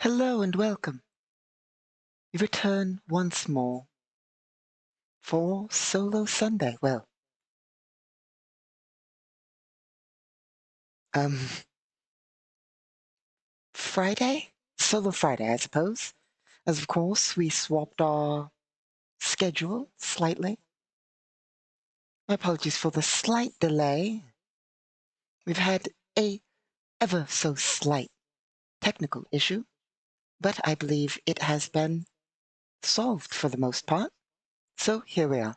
Hello and welcome. We return once more for Solo Sunday. Well, um, Friday? Solo Friday, I suppose. As of course, we swapped our schedule slightly. My apologies for the slight delay. We've had a ever so slight technical issue, but I believe it has been solved for the most part. So here we are.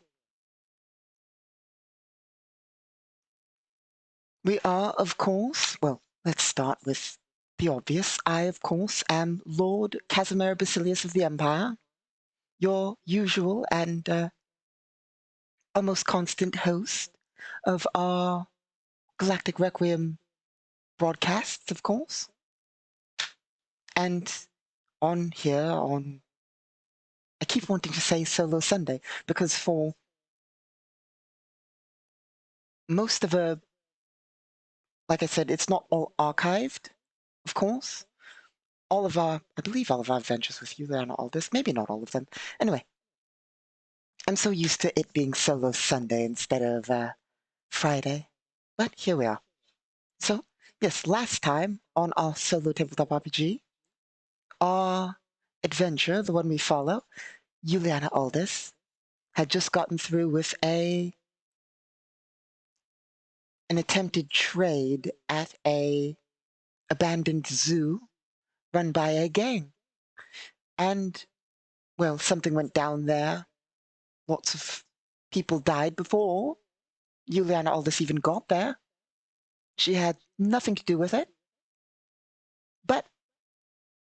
We are, of course, well, let's start with the obvious. I, of course, am Lord Casimir Basilius of the Empire, your usual and almost constant host of our Galactic Requiem broadcasts, of course. And on here, I keep wanting to say Solo Sunday, because for most of like I said, it's not all archived, of course. I believe all of our adventures with you, they're not all this, maybe not all of them. Anyway, I'm so used to it being Solo Sunday instead of Friday, but here we are. So, yes, last time on our solo tabletop RPG, our adventure, the one we follow, Juliana Aldis, had just gotten through with an attempted trade at a abandoned zoo run by a gang. And, well, something went down there. Lots of people died before Juliana Aldis even got there. She had nothing to do with it. But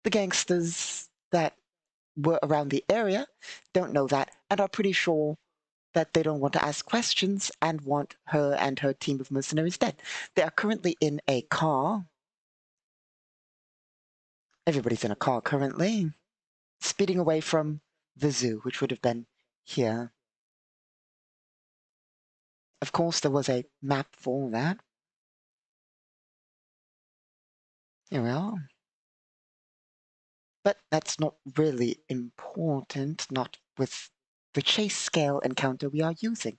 the gangsters that were around the area don't know that and are pretty sure that they don't want to ask questions and want her and her team of mercenaries dead. They are currently in a car. Everybody's in a car currently, speeding away from the zoo, which would have been here. Of course, there was a map for that. Here we are. But that's not really important, not with the chase scale encounter we are using.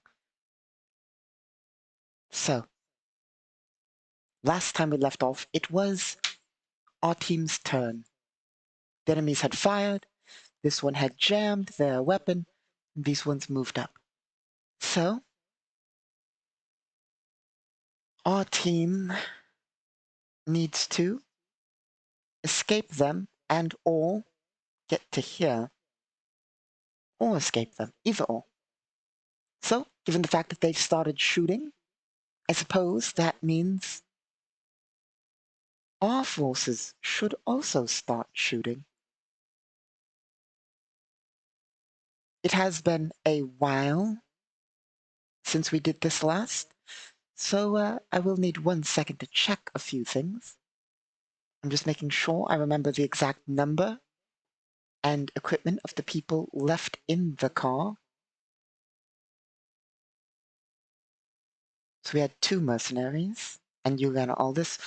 So, last time we left off, it was our team's turn. The enemies had fired, this one had jammed their weapon, and these ones moved up. So, our team needs to escape them and or get to here, or escape them, either or. So, given the fact that they've started shooting, I suppose that means our forces should also start shooting. It has been a while since we did this last, so I will need 1 second to check a few things. I'm just making sure I remember the exact number and equipment of the people left in the car. So we had 2 mercenaries and Juliana Aldis.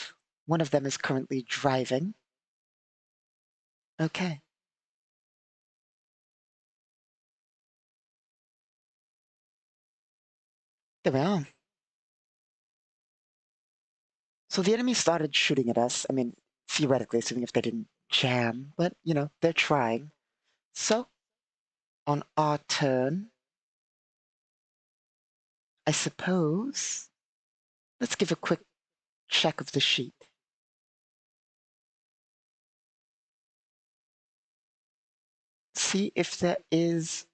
One of them is currently driving. Okay. There we are. So the enemy started shooting at us. I mean, theoretically, assuming if they didn't jam, but, they're trying. So, on our turn, I suppose, let's give a quick check of the sheet. See if there is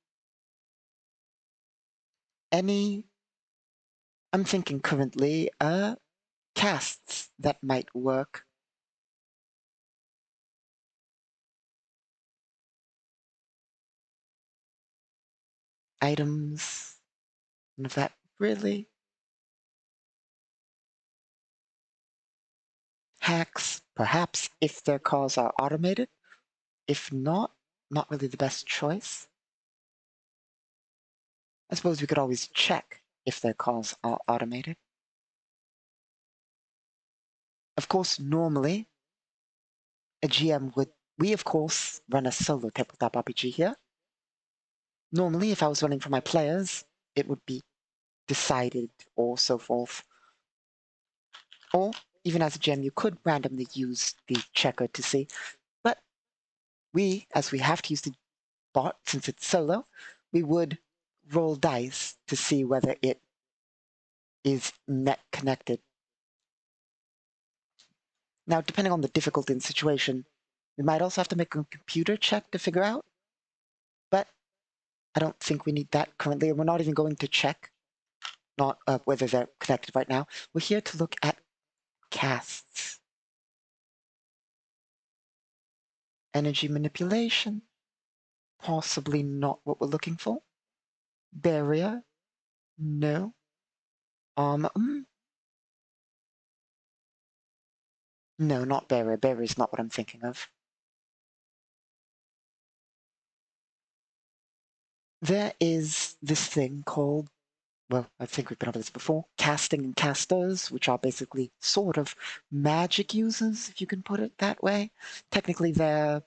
any, I'm thinking currently, casts that might work. Items, none of that really. Hacks, perhaps, if their calls are automated. If not, not really the best choice. I suppose we could always check if their calls are automated. Of course, normally, a GM would we, of course, run a solo tabletop RPG here. Normally, if I was running for my players, it would be decided or so forth. Or, even as a GM, you could randomly use the checker to see. But we, as we have to use the bot since it's solo, we would roll dice to see whether it is net connected. Now, depending on the difficulty and situation, we might also have to make a computer check to figure out, but I don't think we need that currently. We're not even going to check not whether they're connected right now. We're here to look at casts. Energy manipulation, possibly not what we're looking for. Barrier, no. No, not barrier. Barrier is not what I'm thinking of. There is this thing called, well, I think we've been over this before, casting and casters, which are basically sort of magic users, if you can put it that way. Technically, it's a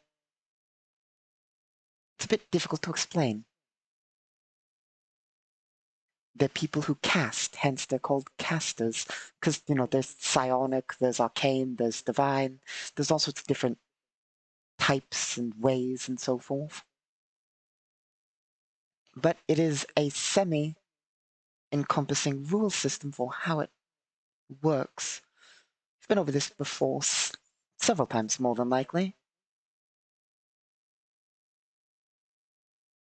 bit difficult to explain. They're people who cast, hence they're called casters, because, there's psionic, there's arcane, there's divine, there's all sorts of different types and ways and so forth. But it is a semi-encompassing rule system for how it works. We've been over this before several times, more than likely.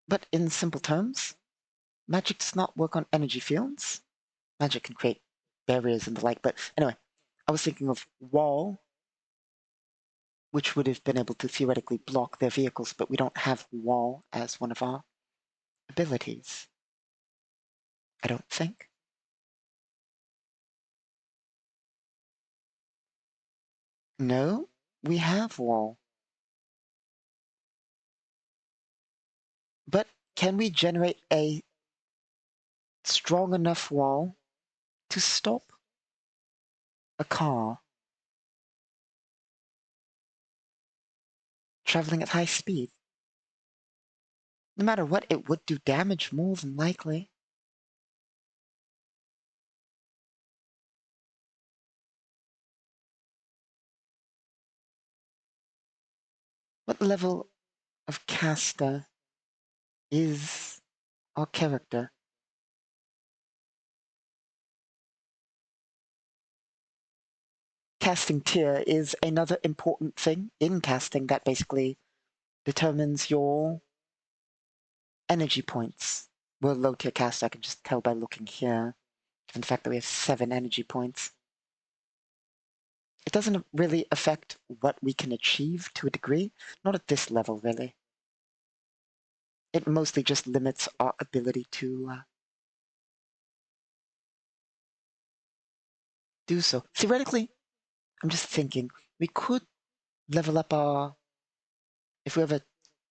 But in simple terms, magic does not work on energy fields. Magic can create barriers and the like, but anyway, I was thinking of wall, which would have been able to theoretically block their vehicles, but we don't have wall as one of our abilities. I don't think. No, we have wall. But can we generate a strong enough wall to stop a car traveling at high speed? No matter what, it would do damage more than likely. What level of caster is our character? Casting tier is another important thing in casting that basically determines your energy points. We're low tier caster, I can just tell by looking here. And the fact that we have 7 energy points. It doesn't really affect what we can achieve to a degree, not at this level really. It mostly just limits our ability to do so. Theoretically, I'm just thinking, we could level up if we ever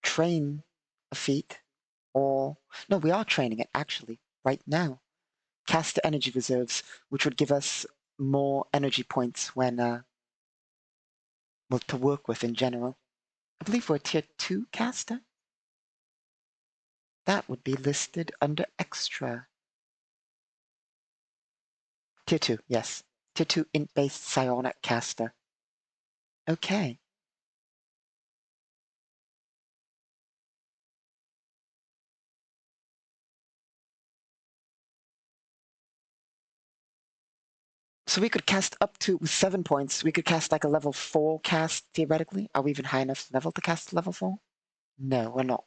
train a feat, or, no, we are training it actually, right now. Caster energy reserves, which would give us more energy points when, well, to work with in general. I believe we're a tier 2 caster. That would be listed under extra. Tier 2, yes. Tier 2 int-based psionic caster. Okay. So we could cast up to 7 points. We could cast like a level 4 cast, theoretically. Are we even high enough level to cast level 4? No, we're not.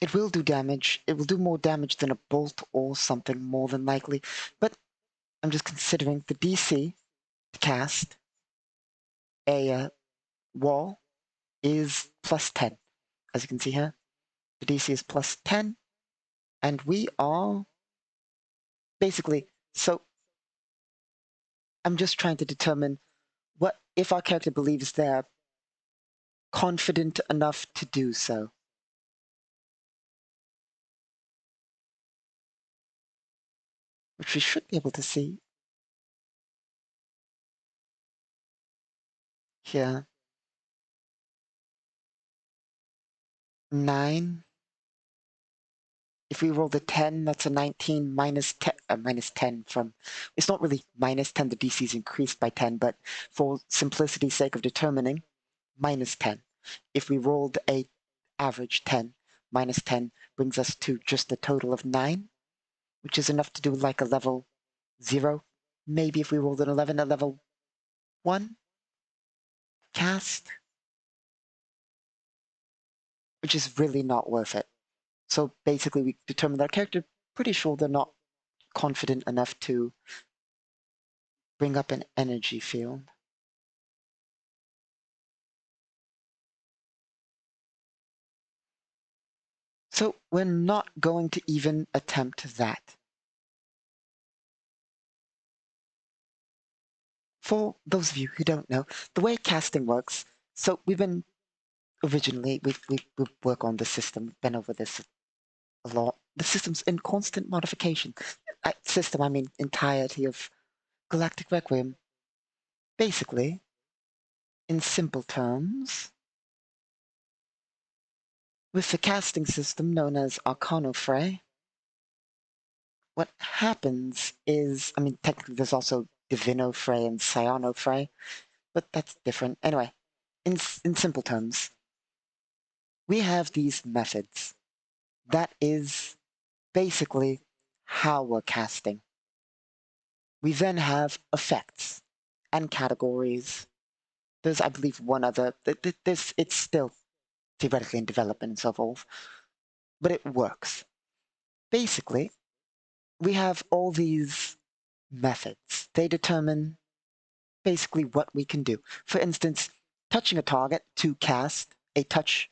It will do damage. It will do more damage than a bolt or something, more than likely. But I'm just considering the DC to cast a wall is plus 10. As you can see here, the DC is plus 10. And we are basically, so I'm just trying to determine what if our character believes they're confident enough to do so. Which we should be able to see. here. 9. If we roll the 10, that's a 19 minus 10 from, it's not really minus 10, the DC is increased by 10, but for simplicity's sake of determining, minus 10. If we rolled a average 10, minus 10 brings us to just a total of 9, which is enough to do like a level 0. Maybe if we rolled an 11, a level 1 cast, which is really not worth it. So basically we determine that our character, pretty sure they're not confident enough to bring up an energy field. So we're not going to even attempt that. For those of you who don't know, the way casting works, so we've been originally, we work on the system, been over this a lot. The system's in constant modification. System, I mean entirety of Galactic Requiem. Basically, in simple terms, with the casting system known as Arcanofray, what happens is, I mean, technically there's also Divinofray and Cyanofray, but that's different. Anyway, in simple terms, we have these methods. That is basically how we're casting. We then have effects and categories. There's, I believe, one other. It's still theoretically in development and so forth, but it works. Basically, we have all these methods. They determine basically what we can do. For instance, touching a target to cast a touch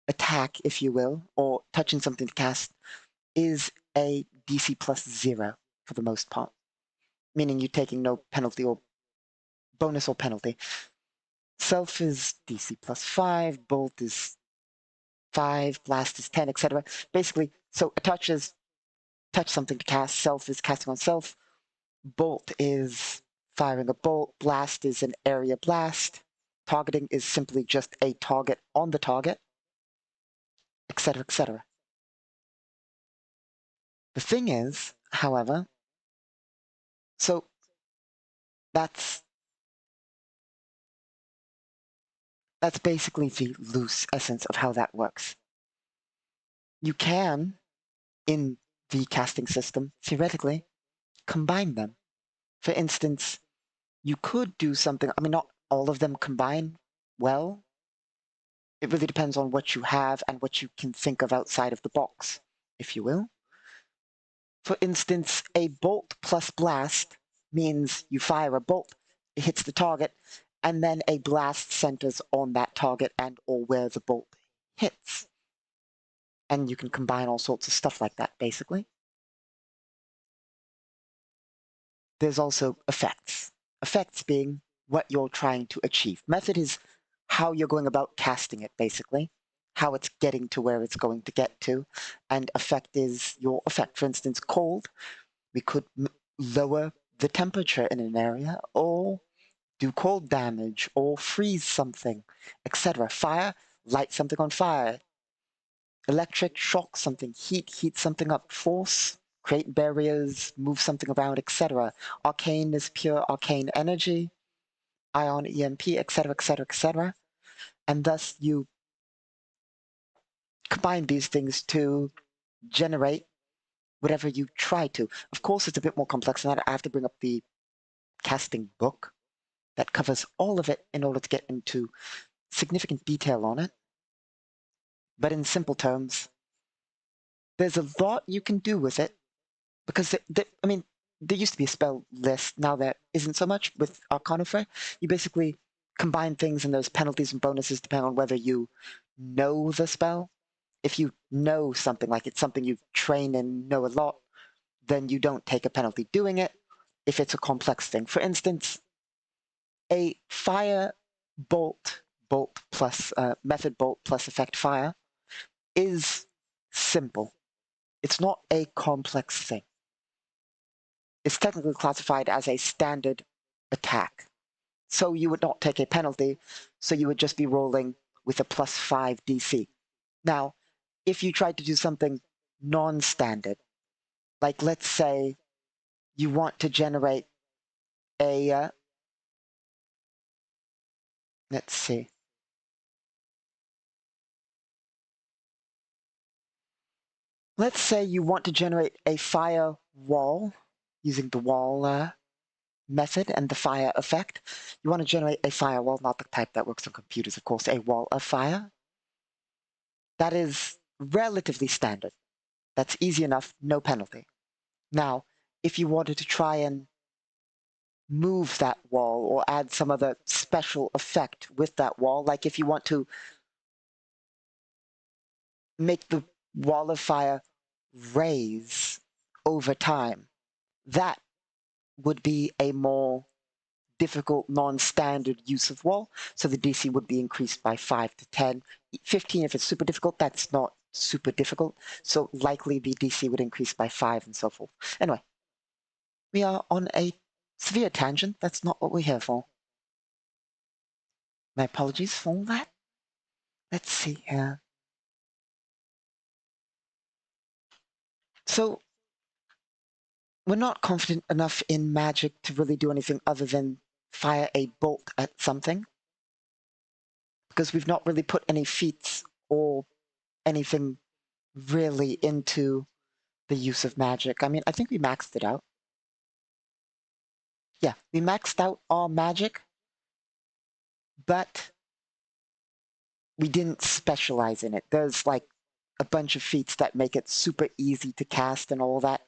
attack, if you will, or touching something to cast is a DC plus 0 for the most part, meaning you're taking no penalty or bonus or penalty. Self is DC plus 5, bolt is 5, blast is 10, etc. Basically, so a touch is touch something to cast, self is casting on self, bolt is firing a bolt, blast is an area blast, targeting is simply just a target on the target, etc., etc. The thing is, however, so that's basically the loose essence of how that works. You can, in the casting system, theoretically, combine them. For instance, you could do something, I mean, not all of them combine well. It really depends on what you have and what you can think of outside of the box, if you will. For instance, a bolt plus blast means you fire a bolt, it hits the target, and then a blast centers on that target and or where the bolt hits. And you can combine all sorts of stuff like that, basically. There's also effects. Effects being what you're trying to achieve. Method is how you're going about casting it, basically. How it's getting to where it's going to get to. And effect is your effect. For instance, cold, we could lower the temperature in an area, or do cold damage, or freeze something, etc. Fire, light something on fire. Electric, shock something. Heat something up. Force, create barriers, move something around, etc. Arcane is pure arcane energy. Ion, EMP, etc., etc., etc. And thus you combine these things to generate whatever you try to. Of course, it's a bit more complex than that. I have to bring up the casting book that covers all of it in order to get into significant detail on it. But in simple terms, there's a lot you can do with it because, I mean, there used to be a spell list. Now there isn't so much with Arcanofray. You basically combine things and there's penalties and bonuses depending on whether you know the spell. If you know something, like it's something you've trained and know a lot, then you don't take a penalty doing it if it's a complex thing. For instance, a fire bolt plus method bolt plus effect fire is simple. It's not a complex thing. It's technically classified as a standard attack. so you would not take a penalty, so you would just be rolling with a +5 DC. Now, if you tried to do something non-standard, like let's say you want to generate a, let's see, let's say you want to generate a fire wall using the wall method and the fire effect. You want to generate a firewall, not the type that works on computers, of course, a wall of fire. That is relatively standard. That's easy enough, no penalty. Now, if you wanted to try and move that wall or add some other special effect with that wall, like if you want to make the wall of fire raise over time, that would be a more difficult, non-standard use of wall. So the DC would be increased by 5 to 10. 15 if it's super difficult, that's not super difficult. So likely the DC would increase by 5 and so forth. Anyway, we are on a severe tangent. That's not what we're here for. My apologies for that. Let's see here. So we're not confident enough in magic to really do anything other than fire a bolt at something, because we've not really put any feats or anything really into the use of magic. I mean, I think we maxed it out. Yeah, we maxed out our magic, but we didn't specialize in it. There's like a bunch of feats that make it super easy to cast and all that.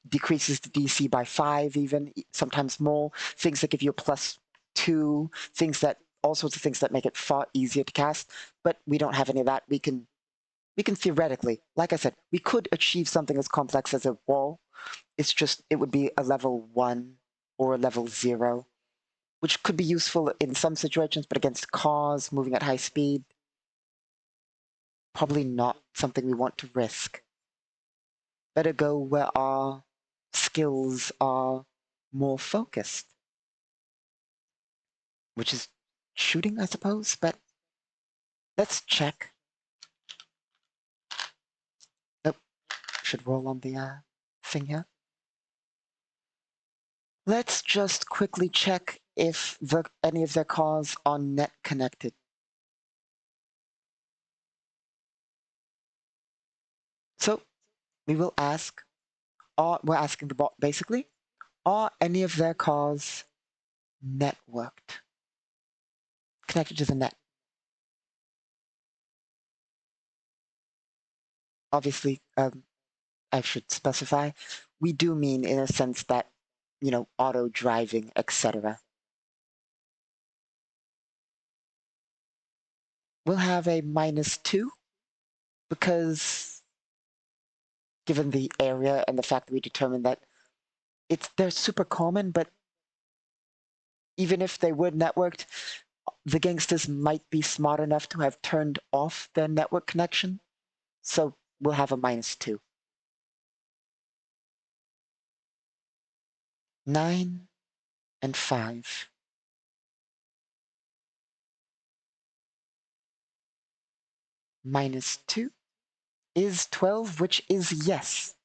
Decreases the DC by 5 even, sometimes more. Things that give you a +2, things that, all sorts of things that make it far easier to cast, but we don't have any of that. We can theoretically, like I said, we could achieve something as complex as a wall. It's just, it would be a level 1 or a level 0, which could be useful in some situations, but against cars moving at high speed, probably not something we want to risk. Better go where our skills are more focused, which is shooting, I suppose, but let's check. Nope, should roll on the thing here. Let's just quickly check if any of their cars are net connected. So we will ask, we're asking the bot basically, are any of their cars networked? Connected to the net. Obviously, I should specify, we do mean in a sense that, auto driving, etc. We'll have a -2 because given the area and the fact that we determined that they're super common, but even if they were networked, the gangsters might be smart enough to have turned off their network connection. So we'll have a -2. 9 and 5. -2 is 12, which is yes.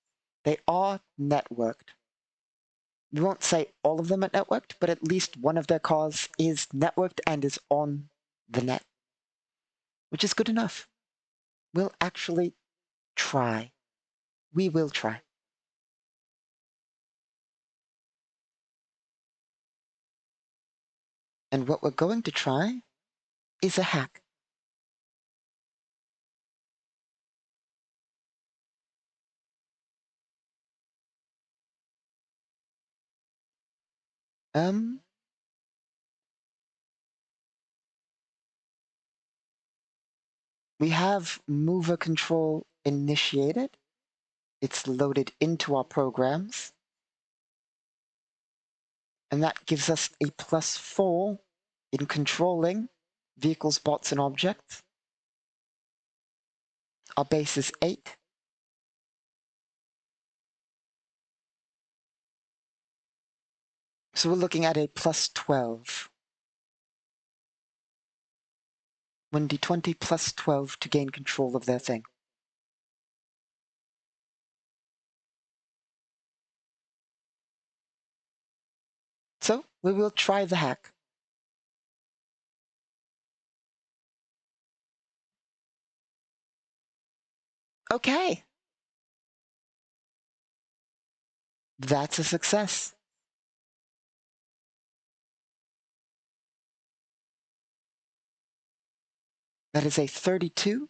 They are networked. We won't say all of them are networked, but at least one of their cars is networked and is on the net, which is good enough. We'll actually try. We will try. And what we're going to try is a hack. We have mover control initiated. It's loaded into our programs. And that gives us a +4 in controlling vehicles, bots, and objects. Our base is 8. So we're looking at a +12. 1d20 plus 12 to gain control of their thing. So we will try the hack. Okay. That's a success. That is a 32.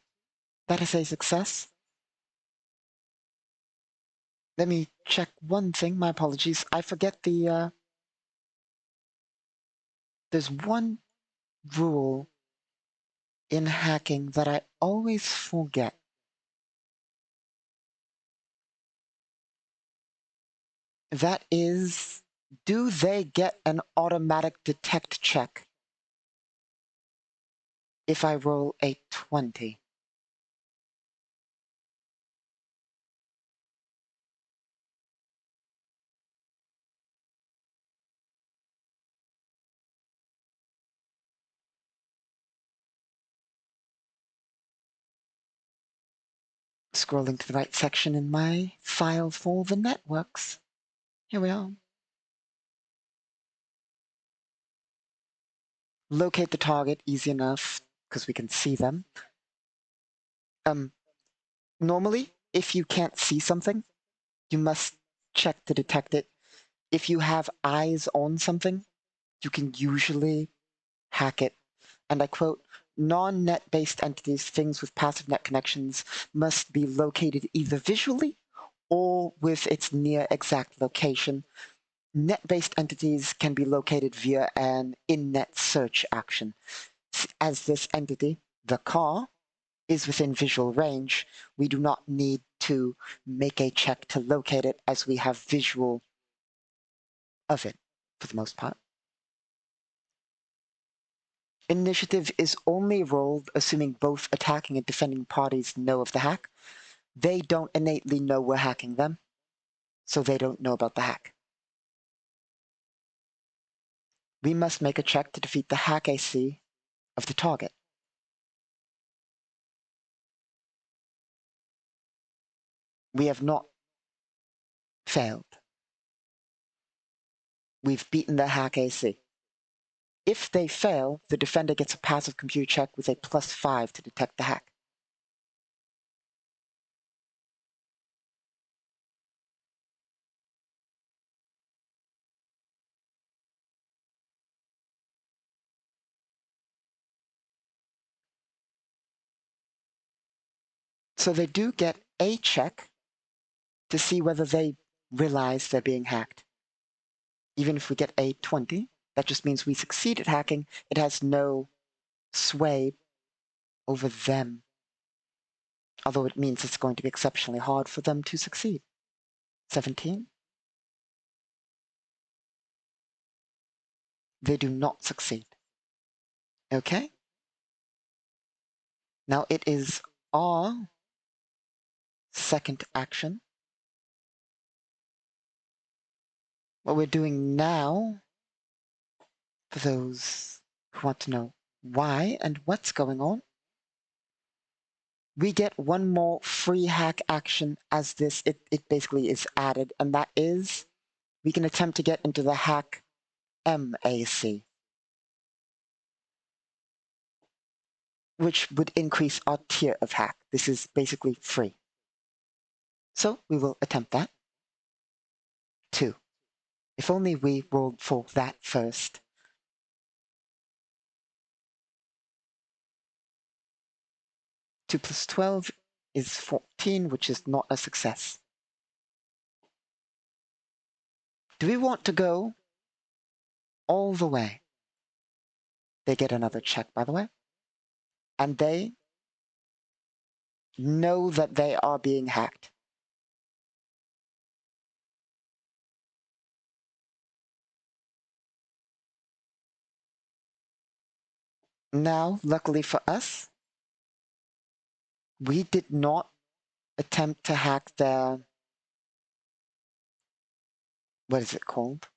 That is a success. Let me check one thing. My apologies. I forget there's one rule in hacking that I always forget. That is, do they get an automatic detect check if I roll a 20? Scrolling to the right section in my file for the networks. Here we are. Locate the target, easy enough, because we can see them. Normally, if you can't see something, you must check to detect it. If you have eyes on something, you can usually hack it. And I quote, non-net based entities, things with passive net connections, must be located either visually or with its near exact location. Net-based entities can be located via an in-net search action. As this entity, the car, is within visual range, we do not need to make a check to locate it as we have visual of it for the most part. Initiative is only rolled assuming both attacking and defending parties know of the hack. They don't innately know we're hacking them, so they don't know about the hack. We must make a check to defeat the hack AC of the target. We have not failed. We've beaten the hack AC. If they fail, the defender gets a passive computer check with a +5 to detect the hack. So they do get a check to see whether they realize they're being hacked. Even if we get a 20, that just means we succeed at hacking. It has no sway over them, although it means it's going to be exceptionally hard for them to succeed. 17. They do not succeed. Okay. Now it is our second action. What we're doing now, for those who want to know why and what's going on, we get one more free hack action as this, it basically is added, and that is we can attempt to get into the hack MAC, which would increase our tier of hack. This is basically free. So we will attempt that. 2. If only we rolled for that first. 2 plus 12 is 14, which is not a success. Do we want to go all the way? They get another check, by the way. And they know that they are being hacked. Now, luckily for us, we did not attempt to hack their, what is it called?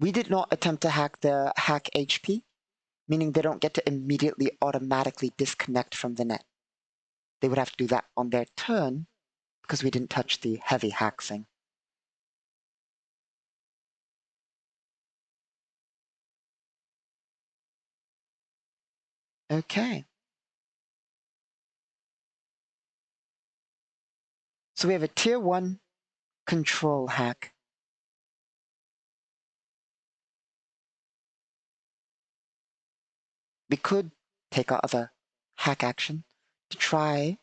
We did not attempt to hack their hack HP. meaning they don't get to immediately automatically disconnect from the net. They would have to do that on their turn because we didn't touch the heavy hacking. Okay. So we have a tier 1 control hack. We could take our other hack action to try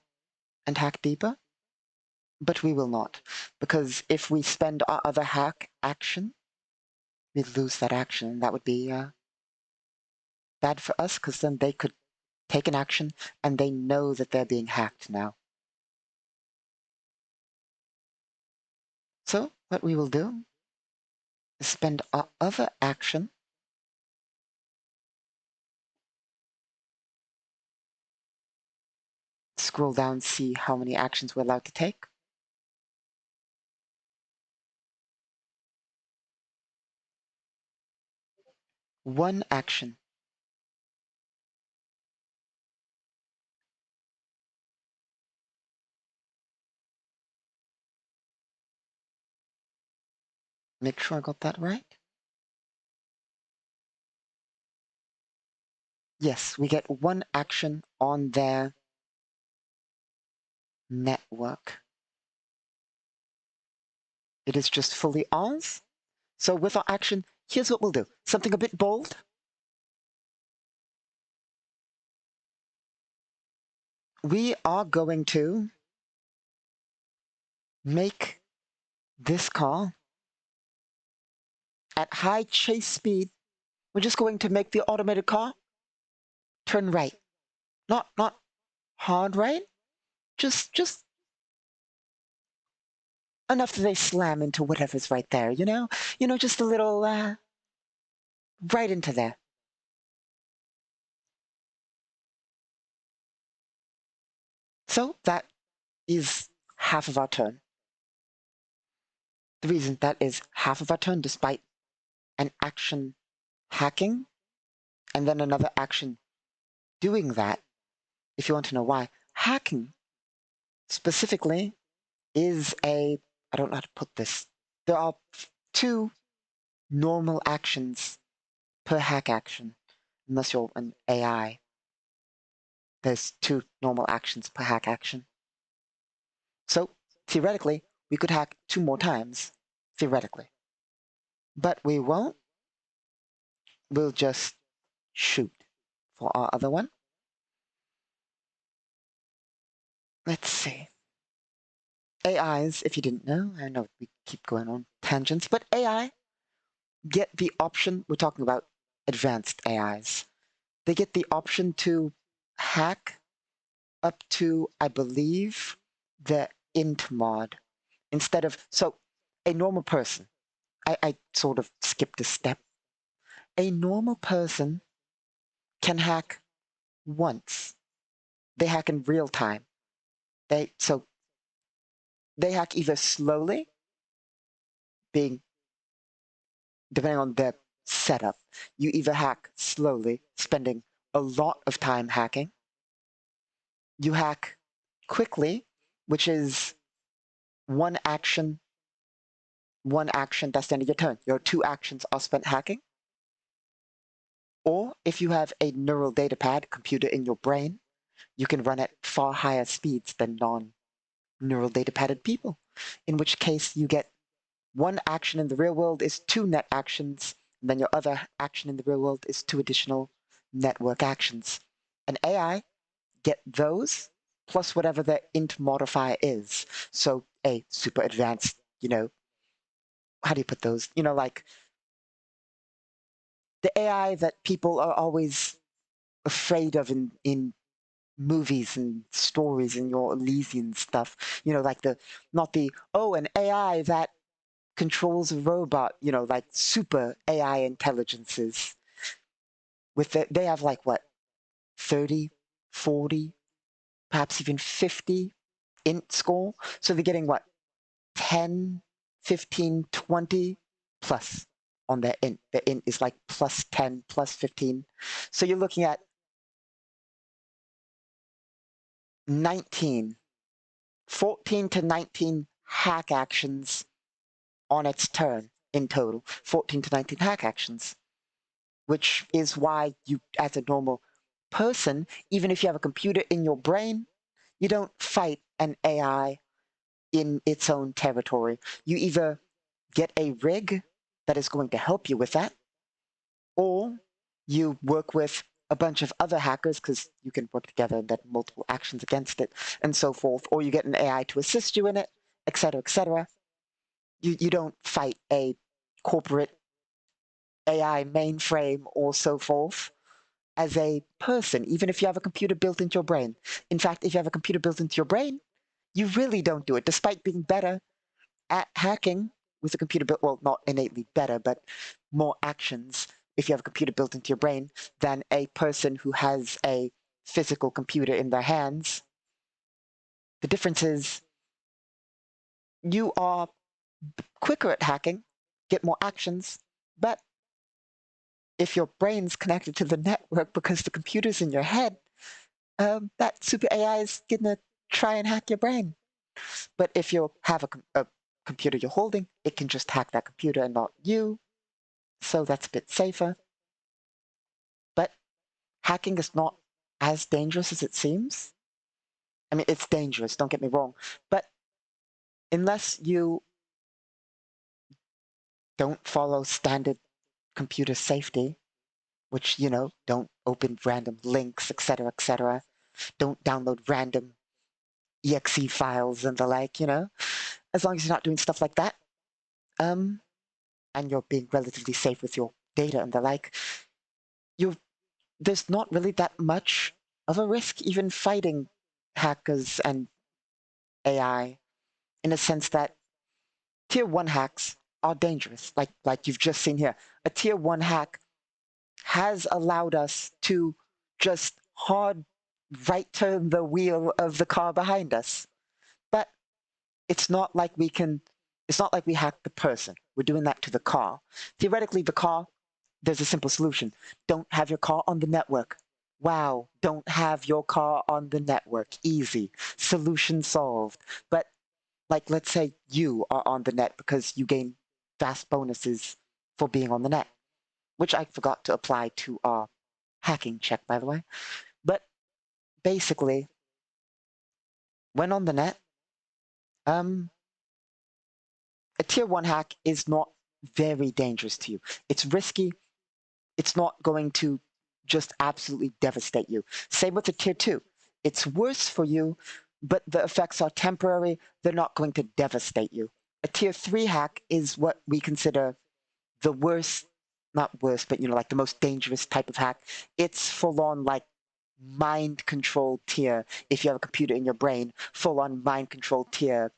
and hack deeper, but we will not, because if we spend our other hack action, we lose that action, and that would be bad for us, because then they could take an action, and they know that they're being hacked now. So what we will do is spend our other action scroll down, see how many actions we're allowed to take. One action. Make sure I got that right. Yes, we get one action on their network. It is just fully ours. So with our action, here's what we'll do. Something a bit bold. We are going to make this car at high chase speed. We're just going to make the automated car turn right. Not hard right. Just enough that they slam into whatever's right there, you know? You know, just a little right into there. So that is half of our turn. The reason that is half of our turn, despite an action hacking and then another action doing that, if you want to know why, hacking specifically is I don't know how to put this. There are 2 normal actions per hack action, unless you're an AI. There's 2 normal actions per hack action. So theoretically, we could hack 2 more times, theoretically. But we won't. We'll just shoot for our other one. Let's see. AIs, if you didn't know, I know we keep going on tangents, but AI get the option, we're talking about advanced AIs, they get the option to hack up to, I believe, the int mod instead of, so a normal person, I sort of skipped a step. A normal person can hack once. They hack in real time. So they hack either slowly, being depending on their setup. You either hack slowly, spending a lot of time hacking. You hack quickly, which is one action, that's the end of your turn. Your 2 actions are spent hacking. Or if you have a neural data pad computer in your brain, you can run at far higher speeds than non-neural data padded people, in which case you get one action in the real world is 2 net actions, and then your other action in the real world is 2 additional network actions. An AI get those plus whatever their int modifier is. So a super advanced, you know, how do you put those? You know, like the AI that people are always afraid of in movies and stories and your Elysian stuff. You know, like not the, oh, an AI that controls a robot, you know, like super AI intelligences. They have like what, 30, 40, perhaps even 50 int score. So they're getting what, 10, 15, 20 plus. on their int. The int is like plus 10, plus 15. So you're looking at 19, 14 to 19 hack actions on its turn in total. 14 to 19 hack actions, which is why you, as a normal person, even if you have a computer in your brain, you don't fight an AI in its own territory. You either get a rig that is going to help you with that, or you work with a bunch of other hackers because you can work together and get multiple actions against it and so forth, or you get an AI to assist you in it, etc., etc. You don't fight a corporate AI mainframe or so forth as a person, even if you have a computer built into your brain. In fact, if you have a computer built into your brain, you really don't do it, despite being better at hacking with a computer built, well, not innately better, but more actions if you have a computer built into your brain than a person who has a physical computer in their hands. The difference is you are quicker at hacking, get more actions, but if your brain's connected to the network because the computer's in your head, that super AI is gonna try and hack your brain. But if you have a computer you're holding, it can just hack that computer and not you. So that's a bit safer. But hacking is not as dangerous as it seems. I mean, it's dangerous, don't get me wrong. But unless you don't follow standard computer safety, which, you know, don't open random links, etc., don't download random exe files and the like, you know, as long as you're not doing stuff like that, and you're being relatively safe with your data and the like, you there's not really that much of a risk even fighting hackers and AI, in a sense that tier 1 hacks are dangerous, like you've just seen here. A tier 1 hack has allowed us to just hard right turn the wheel of the car behind us. But it's not like we can, it's not like we hacked the person. We're doing that to the car. Theoretically, the car, there's a simple solution. Don't have your car on the network. Wow, don't have your car on the network. Easy. Solution solved. But like, let's say you are on the net because you gain vast bonuses for being on the net, which I forgot to apply to our hacking check, by the way. But basically, when on the net, um, a tier 1 hack is not very dangerous to you. It's risky. It's not going to just absolutely devastate you. Same with a tier 2. It's worse for you, but the effects are temporary. They're not going to devastate you. A tier 3 hack is what we consider the worst, not worst, but, you know, like the most dangerous type of hack. It's full on like mind control tier. If you have a computer in your brain, full on mind control tier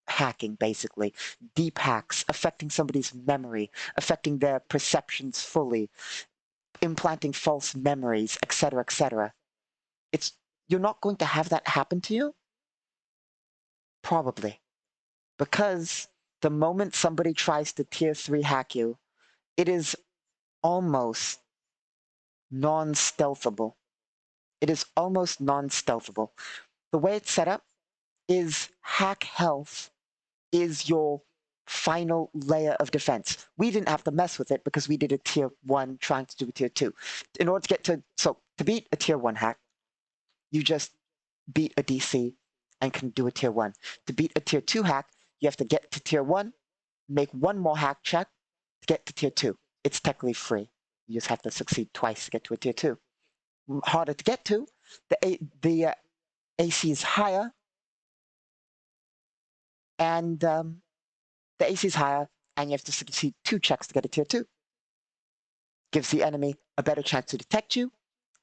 hacking, basically. Deep hacks, affecting somebody's memory, affecting their perceptions fully, implanting false memories, etc., etc. It's, you're not going to have that happen to you? Probably. Because the moment somebody tries to tier 3 hack you, it is almost non-stealthable. It is almost non-stealthable. The way it's set up is hack health is your final layer of defense. We didn't have to mess with it because we did a tier 1 trying to do a tier 2. In order to get to, so to beat a tier 1 hack, you just beat a DC and can do a tier 1. To beat a tier 2 hack, you have to get to tier 1, make one more hack check to get to tier 2. It's technically free. You just have to succeed twice to get to a tier 2. Harder to get to, the AC is higher, and the AC is higher, and you have to succeed 2 checks to get a tier 2. Gives the enemy a better chance to detect you,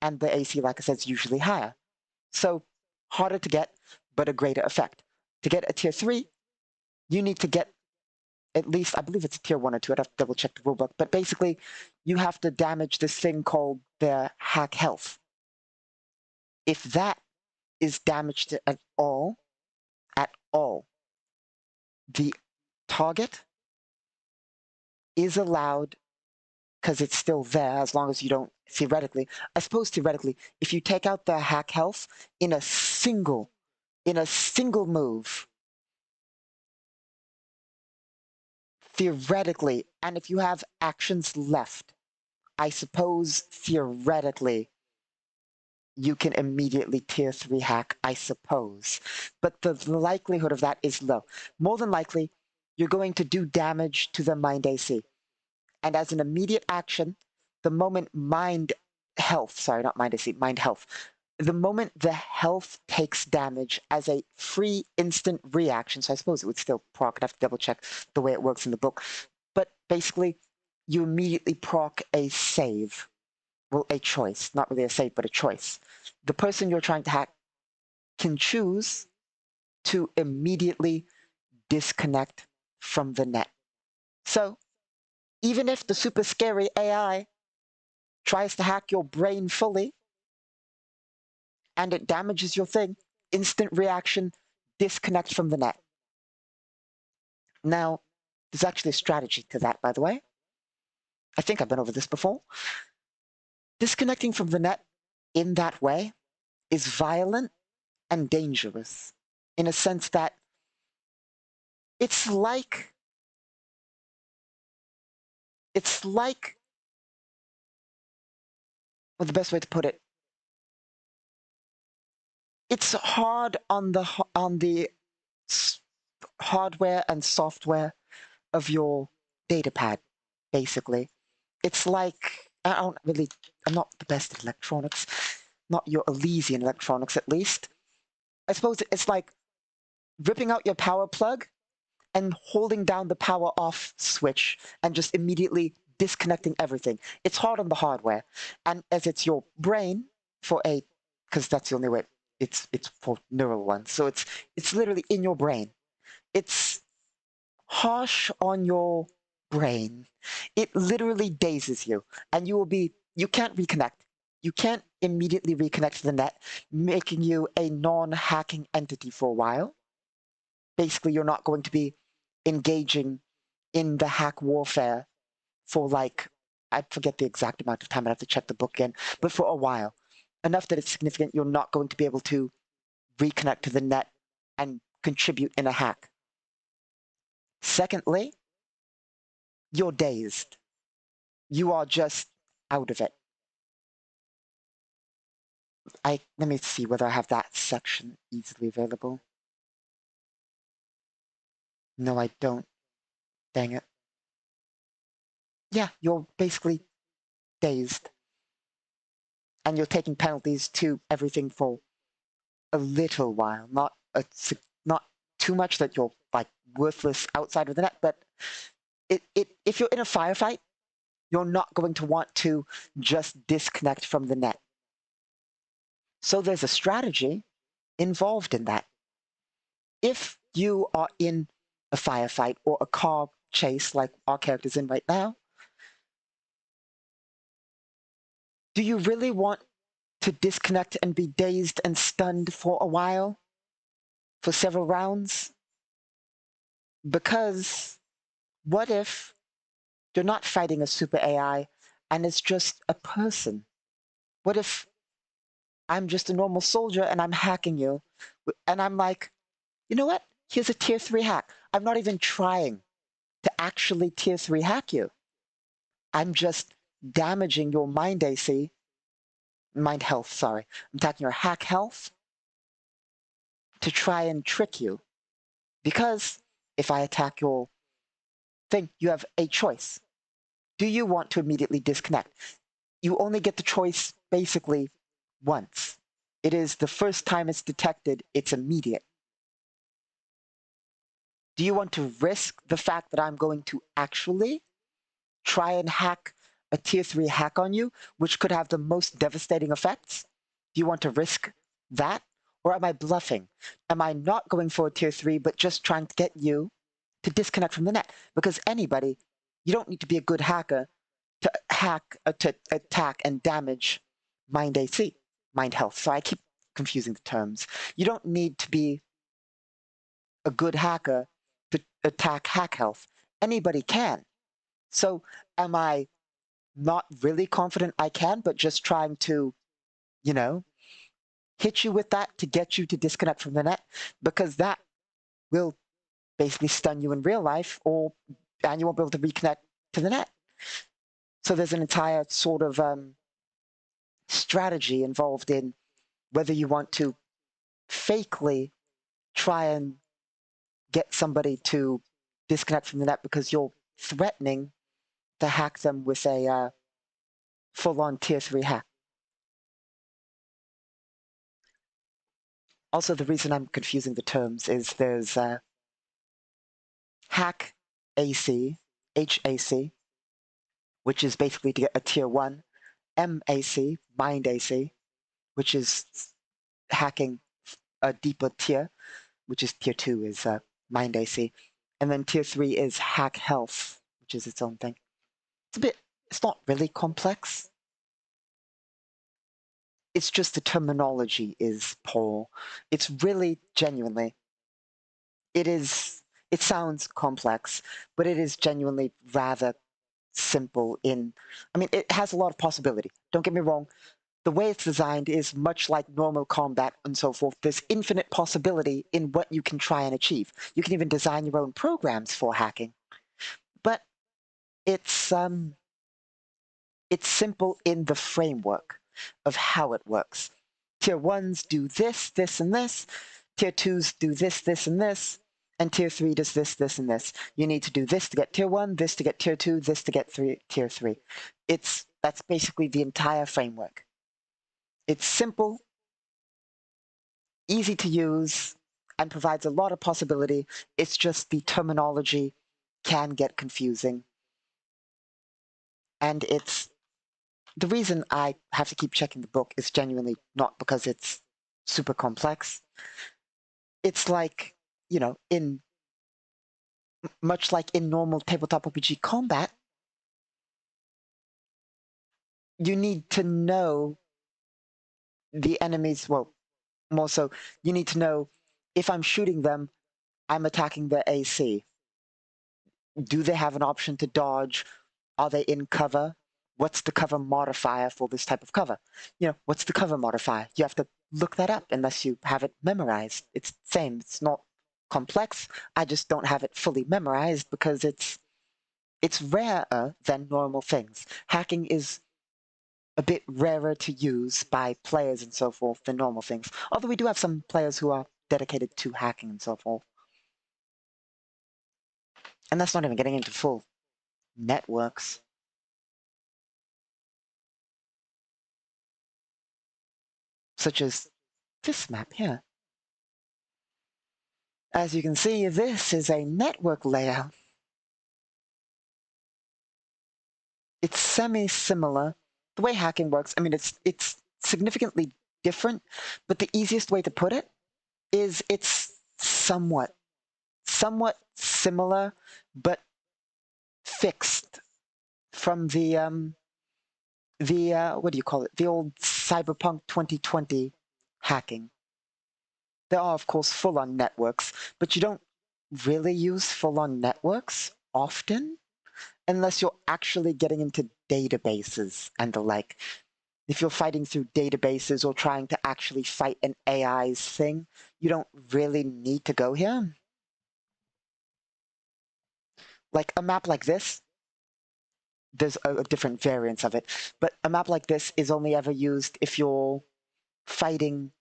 and the AC, like I said, is usually higher. So harder to get, but a greater effect. To get a tier 3, you need to get at least, I believe it's a tier 1 or 2, I'd have to double check the rulebook, but basically you have to damage this thing called the hack health. If that is damaged at all, the target is allowed because it's still there as long as you don't, theoretically, I suppose theoretically, if you take out the hack health in a single move, theoretically, and if you have actions left, I suppose theoretically you can immediately tier 3 hack, I suppose. But the likelihood of that is low. More than likely, you're going to do damage to the mind AC. And as an immediate action, the moment mind health, sorry, not mind AC, mind health, the moment the health takes damage as a free instant reaction, so I suppose it would still proc, I'd have to double check the way it works in the book, but basically you immediately proc a save. Well, a choice, not really a save, but a choice. The person you're trying to hack can choose to immediately disconnect from the net. So even if the super scary AI tries to hack your brain fully and it damages your thing, instant reaction, disconnect from the net. Now, there's actually a strategy to that, by the way. I think I've been over this before. Disconnecting from the net in that way is violent and dangerous in a sense that it's like well, the best way to put it, it's hard on the hardware and software of your data pad, basically. It's like, I'm not the best at electronics, not your Elysian electronics at least. I suppose it's like ripping out your power plug and holding down the power off switch and just immediately disconnecting everything. It's hard on the hardware. And as it's your brain because that's the only way, it's for neural ones. So it's literally in your brain. It's harsh on your brain. It literally dazes you and you can't reconnect. You can't immediately reconnect to the net, making you a non-hacking entity for a while. Basically, you're not going to be engaging in the hack warfare for I forget the exact amount of time, I'd have to check the book again, but for a while. Enough that it's significant, you're not going to be able to reconnect to the net and contribute in a hack. Secondly, you're dazed. You are just out of it. Let me see whether I have that section easily available. No, I don't. Dang it. Yeah, you're basically dazed. And you're taking penalties to everything for a little while, not too much that you're worthless outside of the net, but if you're in a firefight, you're not going to want to just disconnect from the net. So there's a strategy involved in that. If you are in a firefight or a car chase like our character's in right now, do you really want to disconnect and be dazed and stunned for a while? For several rounds? Because what if you're not fighting a super AI and it's just a person? What if I'm just a normal soldier and I'm hacking you and I'm like, you know what? Here's a tier 3 hack. I'm not even trying to actually tier 3 hack you. I'm just damaging your mind AC, mind health, sorry. I'm attacking your hack health to try and trick you. Because if I attack your thing, you have a choice. Do you want to immediately disconnect? You only get the choice basically once. It is the first time it's detected, it's immediate. Do you want to risk the fact that I'm going to actually try and hack a tier 3 hack on you, which could have the most devastating effects? Do you want to risk that? Or am I bluffing? Am I not going for a tier 3, but just trying to get you to disconnect from the net? Because anybody, you don't need to be a good hacker to attack and damage mind AC, mind health. So I keep confusing the terms. You don't need to be a good hacker to attack hack health. Anybody can. So am I not really confident I can, but just trying to, you know, hit you with that to get you to disconnect from the net, because that will basically stun you in real life, or and you won't be able to reconnect to the net. So there's an entire sort of strategy involved in whether you want to fakely try and get somebody to disconnect from the net because you're threatening to hack them with a full-on tier 3 hack. Also, the reason I'm confusing the terms is there's hack AC, HAC, which is basically to get a tier 1, MAC, mind AC, which is hacking a deeper tier, which is tier 2 is mind AC. And then tier 3 is hack health, which is its own thing. It's not really complex. It's just the terminology is poor. It's really genuinely, it sounds complex, but it is genuinely rather simple I mean, it has a lot of possibility. Don't get me wrong. The way it's designed is much like normal combat and so forth. There's infinite possibility in what you can try and achieve. You can even design your own programs for hacking. But it's simple in the framework of how it works. Tier 1s do this, this, and this. Tier 2s do this, this, and this. And tier 3 does this, this, and this. You need to do this to get tier 1, this to get tier 2, this to get tier 3. That's basically the entire framework. It's simple, easy to use, and provides a lot of possibility. It's just the terminology can get confusing. And the reason I have to keep checking the book is genuinely not because it's super complex. It's like, much like in normal tabletop RPG combat, you need to know the enemies, well, more so, you need to know if I'm shooting them, I'm attacking their AC. Do they have an option to dodge? Are they in cover? What's the cover modifier for this type of cover? What's the cover modifier? You have to look that up unless you have it memorized. It's the same. It's not complex. I just don't have it fully memorized because it's rarer than normal things. Hacking is a bit rarer to use by players and so forth than normal things. Although we do have some players who are dedicated to hacking and so forth. And that's not even getting into full networks. Such as this map here. As you can see, this is a network layout. It's semi-similar. The way hacking works, I mean, it's significantly different, but the easiest way to put it is it's somewhat similar, but fixed from the what do you call it? The old Cyberpunk 2020 hacking. There are, of course, full-on networks, but you don't really use full-on networks often unless you're actually getting into databases and the like. If you're fighting through databases or trying to actually fight an AI's thing, you don't really need to go here. Like a map like this, there's a different variance of it, but a map like this is only ever used if you're fighting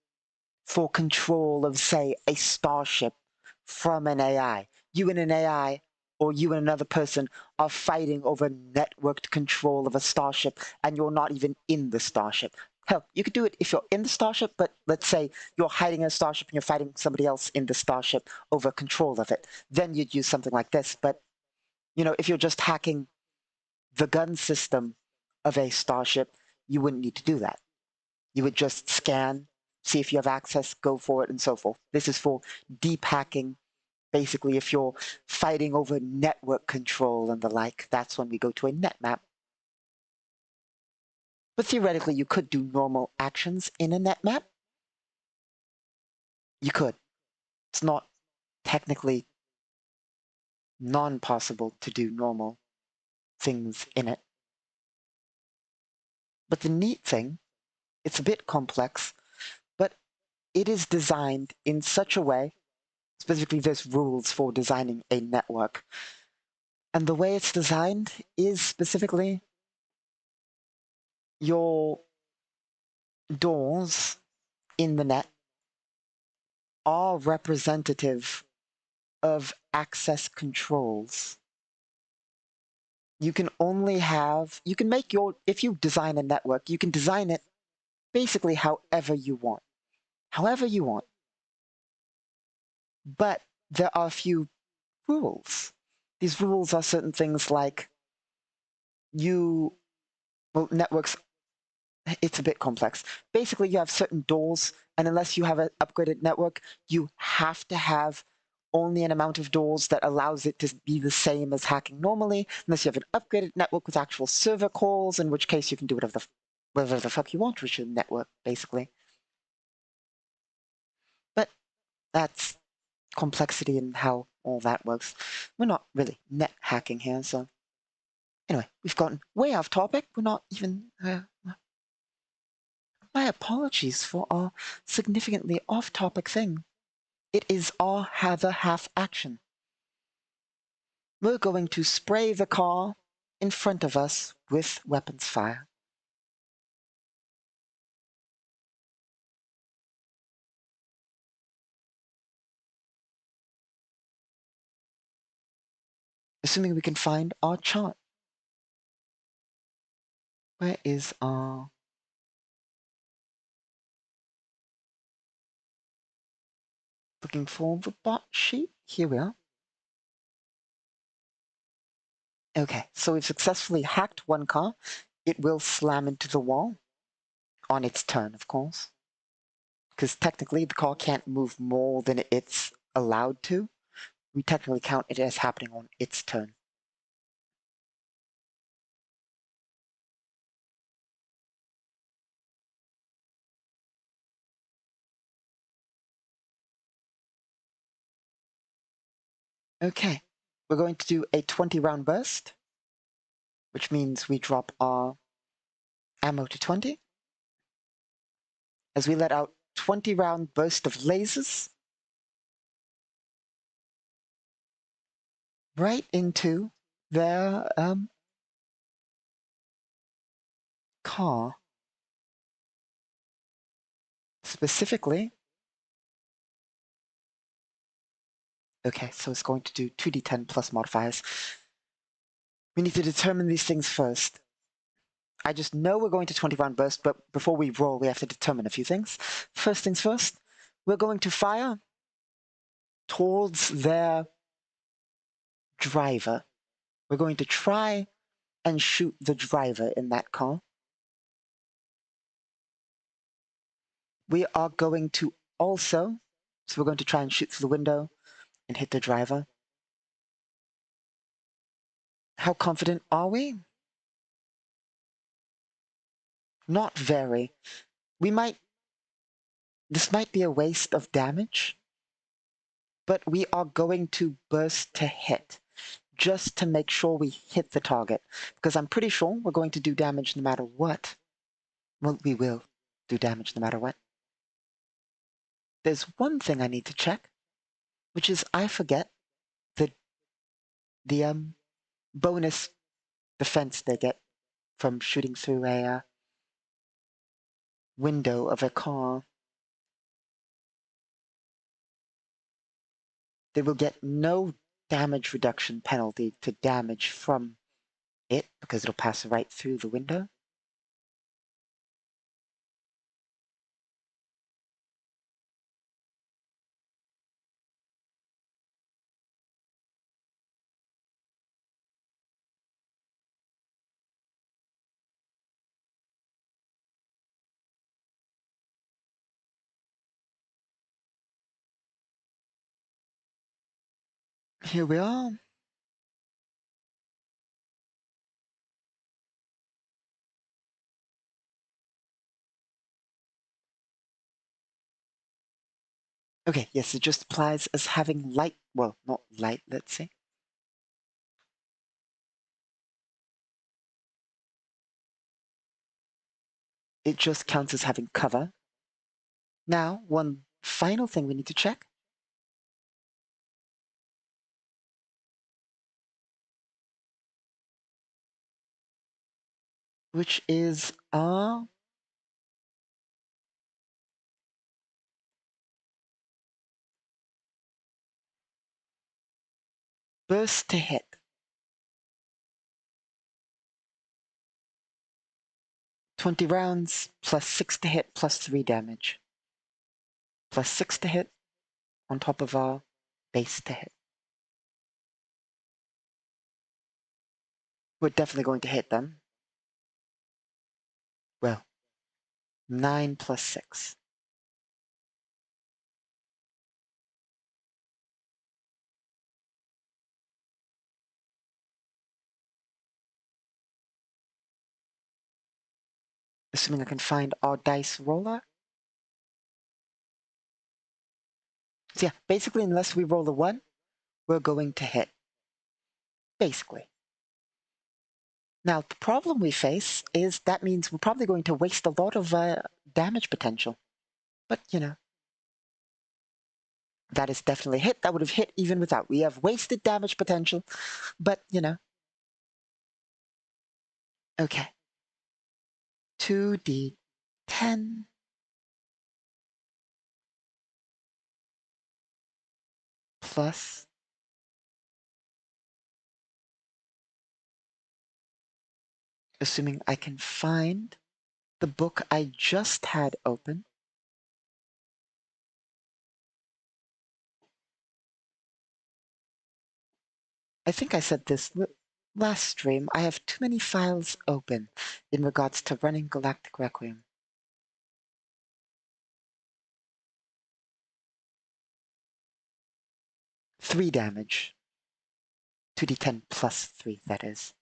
for control of, say, a starship from an AI. You and an AI, or you and another person, are fighting over networked control of a starship, and you're not even in the starship. Hell, you could do it if you're in the starship, but let's say you're hiding in a starship and you're fighting somebody else in the starship over control of it. Then you'd use something like this. But, if you're just hacking the gun system of a starship, you wouldn't need to do that. You would just scan, see if you have access, go for it, and so forth. This is for deep hacking. Basically, if you're fighting over network control and the like, that's when we go to a net map. But theoretically, you could do normal actions in a net map. You could. It's not technically non-possible to do normal things in it. But the neat thing, it's a bit complex, but it is designed in such a way, specifically there's rules for designing a network. And the way it's designed is specifically your doors in the net are representative of access controls. You can only have, you can make your, if you design a network, you can design it basically however you want. However you want. But there are a few rules. These rules are certain things like networks, it's a bit complex. Basically, you have certain doors, and unless you have an upgraded network, you have to have only an amount of doors that allows it to be the same as hacking normally, unless you have an upgraded network with actual server calls, in which case you can do whatever the fuck you want with your network, basically. But that's complexity and how all that works. We're not really net hacking here, so anyway, we've gotten way off topic. We're not even. My apologies for our significantly off topic thing. It is our have a half action. We're going to spray the car in front of us with weapons fire. Assuming we can find our chart. Where is our... Looking for the bot sheet? Here we are. Okay, so we've successfully hacked one car. It will slam into the wall. On its turn, of course. Because technically the car can't move more than it's allowed to. We technically count it as happening on its turn. Okay, we're going to do a 20-round burst, which means we drop our ammo to 20. As we let out 20-round burst of lasers right into their car. Specifically, okay, so it's going to do 2d10 plus modifiers. We need to determine these things first. I just know we're going to 20-round burst, but before we roll, we have to determine a few things. First things first, we're going to fire towards their driver. We're going to try and shoot the driver in that car. We are going to also, so we're going to try and shoot through the window and hit the driver. How confident are we? Not very. This might be a waste of damage, but we are going to burst to hit, just to make sure we hit the target, because I'm pretty sure we're going to do damage no matter what. Well, we will do damage no matter what. There's one thing I need to check, which is I forget the bonus defense they get from shooting through a window of a car. They will get no damage reduction penalty to damage from it because it'll pass right through the window. Here we are. Okay, yes, it just applies as having light, well, not light, let's see. It just counts as having cover. Now, one final thing we need to check. Which is our burst to hit. 20 rounds, plus 6 to hit, plus 3 damage. Plus 6 to hit on top of our base to hit. We're definitely going to hit them. Well, 9 plus 6. Assuming I can find our dice roller. So yeah, basically unless we roll a 1, we're going to hit. Basically. Now, the problem we face is that means we're probably going to waste a lot of damage potential. But, you know, that is definitely a hit. That would have hit even without. We have wasted damage potential, but, you know. Okay. 2d10. Plus. Assuming I can find the book I just had open. I think I said this last stream. I have too many files open in regards to running Galactic Requiem. 3 damage. 2d10 plus 3, that is.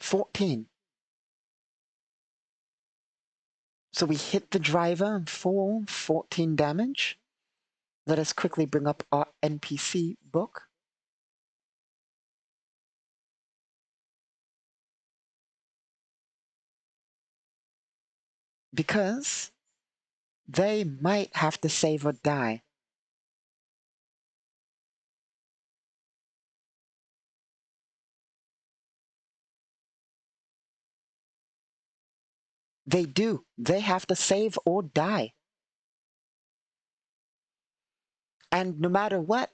14. So we hit the driver for 14 damage. Let us quickly bring up our NPC book. Because they might have to save or die. They do. They have to save or die. And no matter what,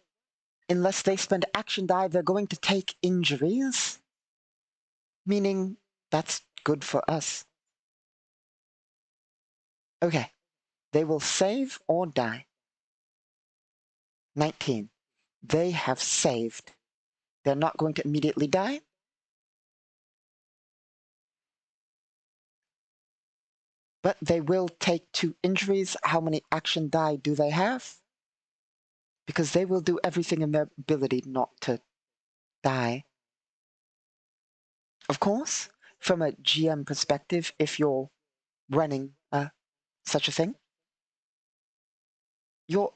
unless they spend action die, they're going to take injuries. Meaning that's good for us. Okay. They will save or die. 19. They have saved. They're not going to immediately die. But they will take 2 injuries. How many action die do they have? Because they will do everything in their ability not to die. Of course, from a GM perspective, if you're running such a thing, you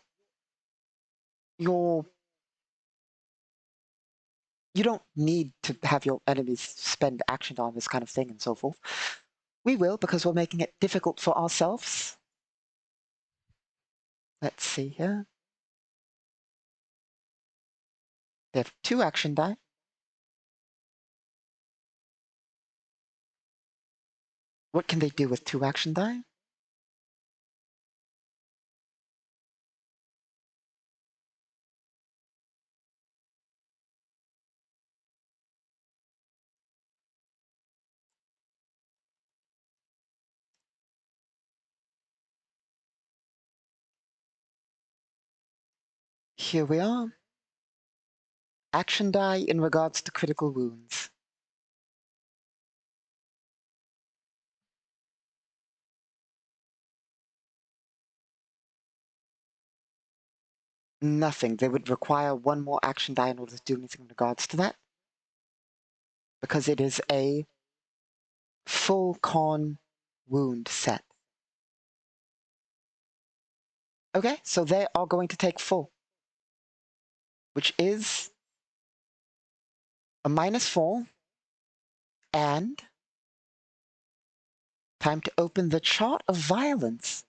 don't need to have your enemies spend action on this kind of thing and so forth. We will, because we're making it difficult for ourselves. Let's see here. They have 2 action die. What can they do with 2 action die? Here we are. Action die in regards to critical wounds. Nothing. They would require 1 more action die in order to do anything in regards to that. Because it is a full con wound set. Okay, so they are going to take full, which is a -4 And time to open the chart of violence.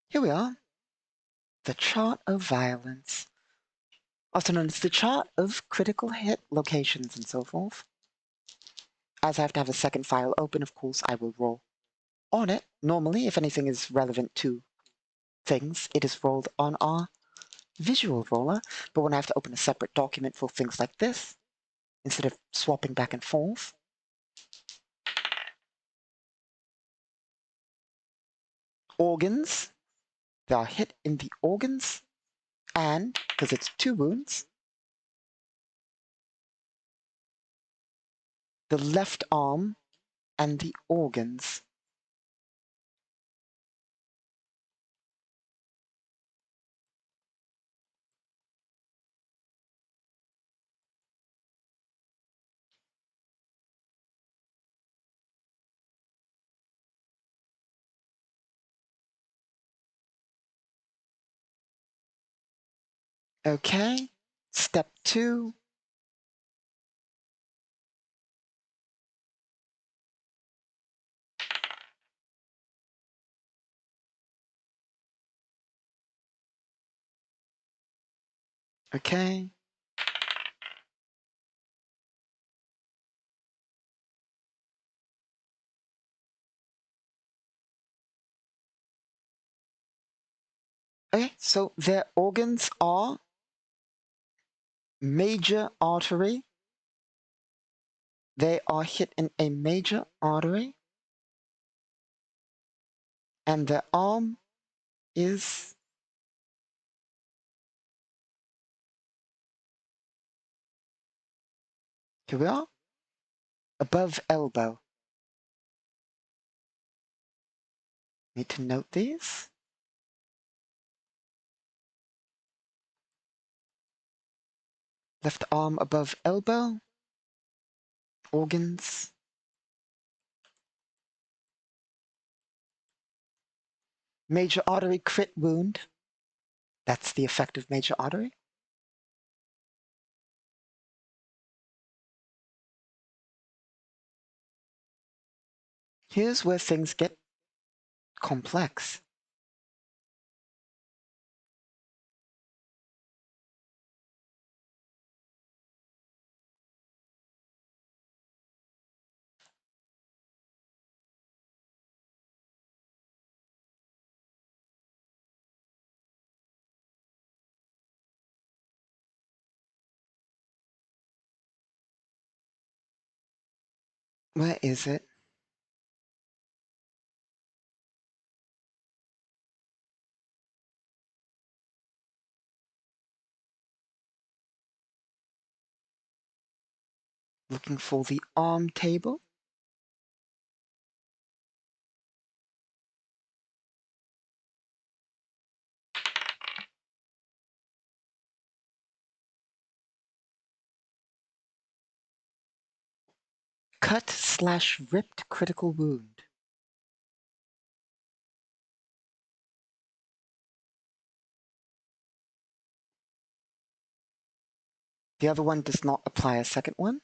Here we are. The chart of violence, also known as the chart of critical hit locations and so forth. As I have to have a second file open, of course, I will roll on it. Normally, if anything is relevant to things, it is rolled on our visual roller. But when I have to open a separate document for things like this, instead of swapping back and forth, organs, they are hit in the organs, and, because it's 2 wounds, the left arm and the organs. Okay, step 2. Okay. Okay, so their organs are major artery. They are hit in a major artery. And their arm is here we are, above elbow. Need to note these. Left arm above elbow. Organs. Major artery crit wound. That's the effect of major artery. Here's where things get complex. Where is it? Looking for the arm table. Cut/ripped critical wound. The other one does not apply a second one.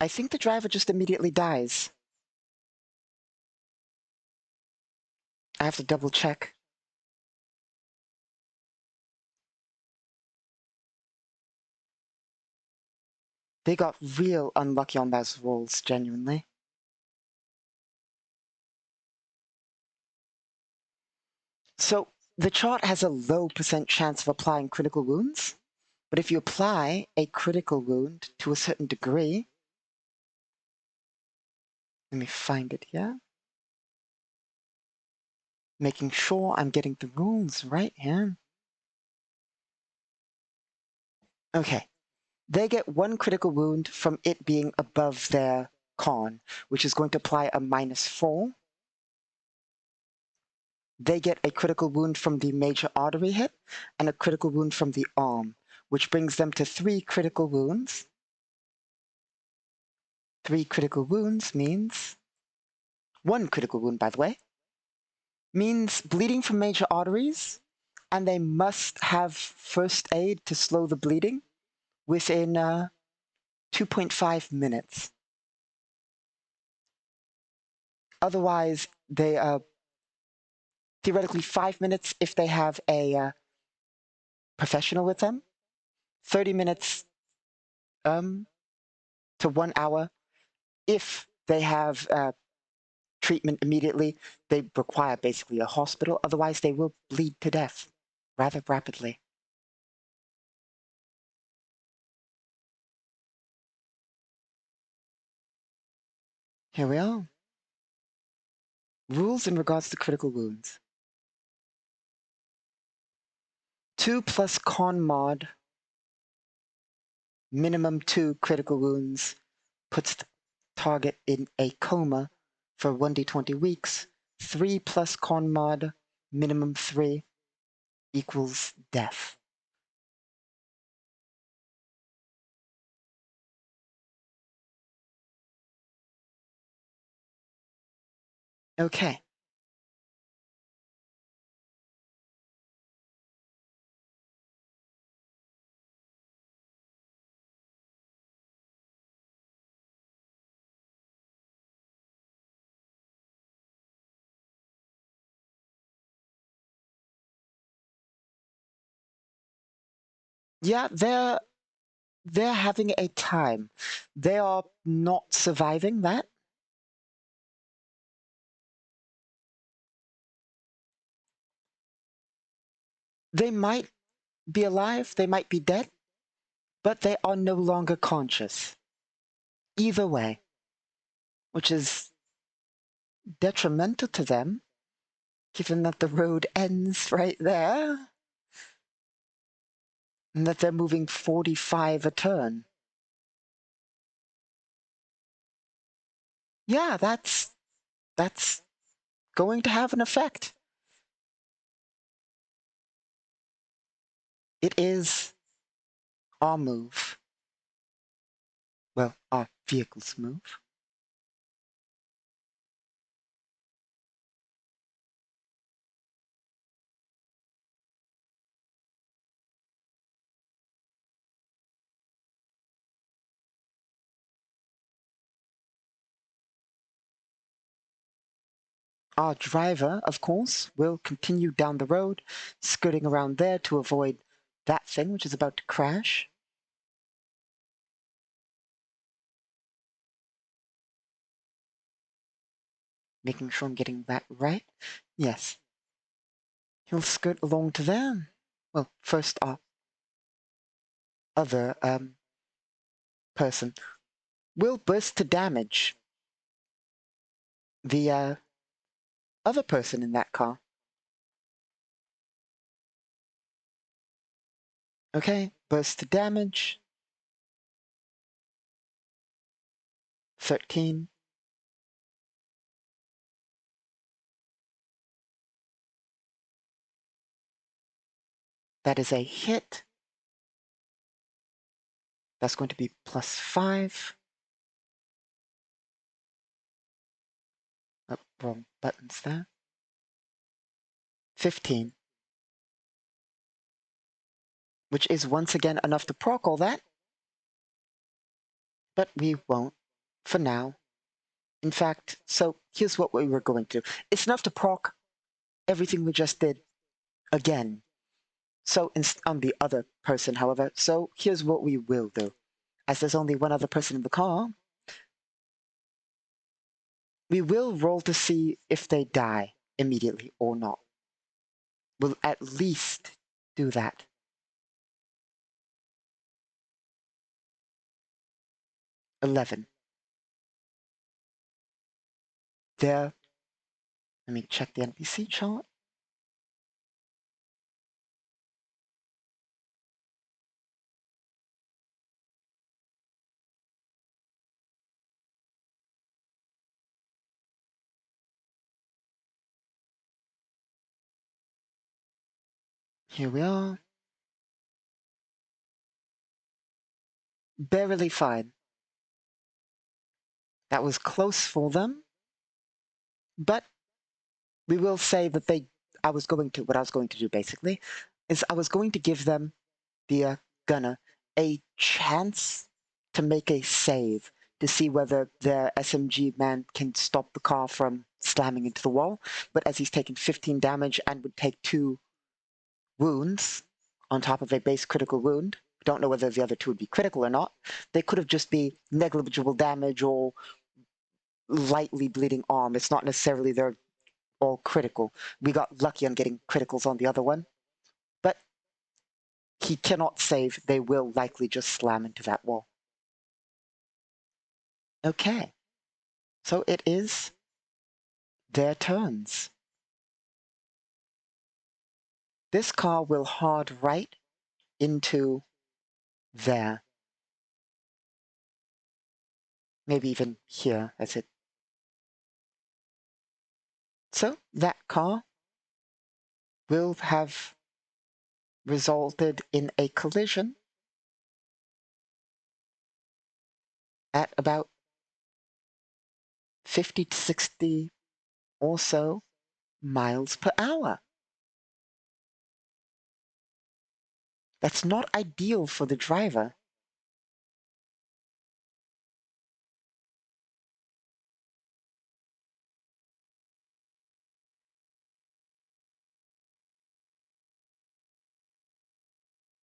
I think the driver just immediately dies. I have to double check. They got real unlucky on those rolls, genuinely. So the chart has a low % chance of applying critical wounds, but if you apply a critical wound to a certain degree, let me find it here. Making sure I'm getting the rules right here. Okay, they get 1 critical wound from it being above their con, which is going to apply a -4. they get a critical wound from the major artery hit and a critical wound from the arm, which brings them to 3 critical wounds. 3 critical wounds means 1 critical wound, by the way, means bleeding from major arteries, and they must have first aid to slow the bleeding within 2.5 minutes. Otherwise, they theoretically 5 minutes if they have a professional with them, 30 minutes to 1 hour if they have treatment immediately. They require basically a hospital. Otherwise, they will bleed to death rather rapidly. Here we are. Rules in regards to critical wounds. 2 plus con mod, minimum 2 critical wounds, puts the target in a coma for 1d20 weeks. 3 plus con mod, minimum 3, equals death. Okay. Yeah, they're having a time. They are not surviving that. They might be alive, they might be dead, but they are no longer conscious. Either way, which is detrimental to them, given that the road ends right there, and that they're moving 45 a turn. Yeah, that's going to have an effect. It is our move. Well, our vehicle's move. Our driver, of course, will continue down the road, skirting around there to avoid that thing which is about to crash. Making sure I'm getting that right. Yes. He'll skirt along to there. Well, first our other person will burst to damage the other person in that car. Okay, burst to damage. 13. That is a hit. That's going to be +5. Oh, wrong buttons there. 15. Which is once again enough to proc all that. But we won't for now. In fact, so here's what we were going to do. It's enough to proc everything we just did again. So on the other person, however, so here's what we will do. As there's only one other person in the car, we will roll to see if they die immediately or not. We'll at least do that. 11. There. Let me check the NPC chart. Here we are. Barely fine. That was close for them, but we will say that what I was going to do basically, is I was going to give them the gunner a chance to make a save to see whether their SMG man can stop the car from slamming into the wall. But as he's taken 15 damage and would take 2 wounds on top of a base critical wound, don't know whether the other 2 would be critical or not. They could have just be negligible damage or lightly bleeding arm. It's not necessarily they're all critical. We got lucky on getting criticals on the other one. But he cannot save. They will likely just slam into that wall. Okay. So it is their turns. This car will hard right into there. Maybe even here as it. So that car will have resulted in a collision at about 50 to 60 or so miles per hour. That's not ideal for the driver.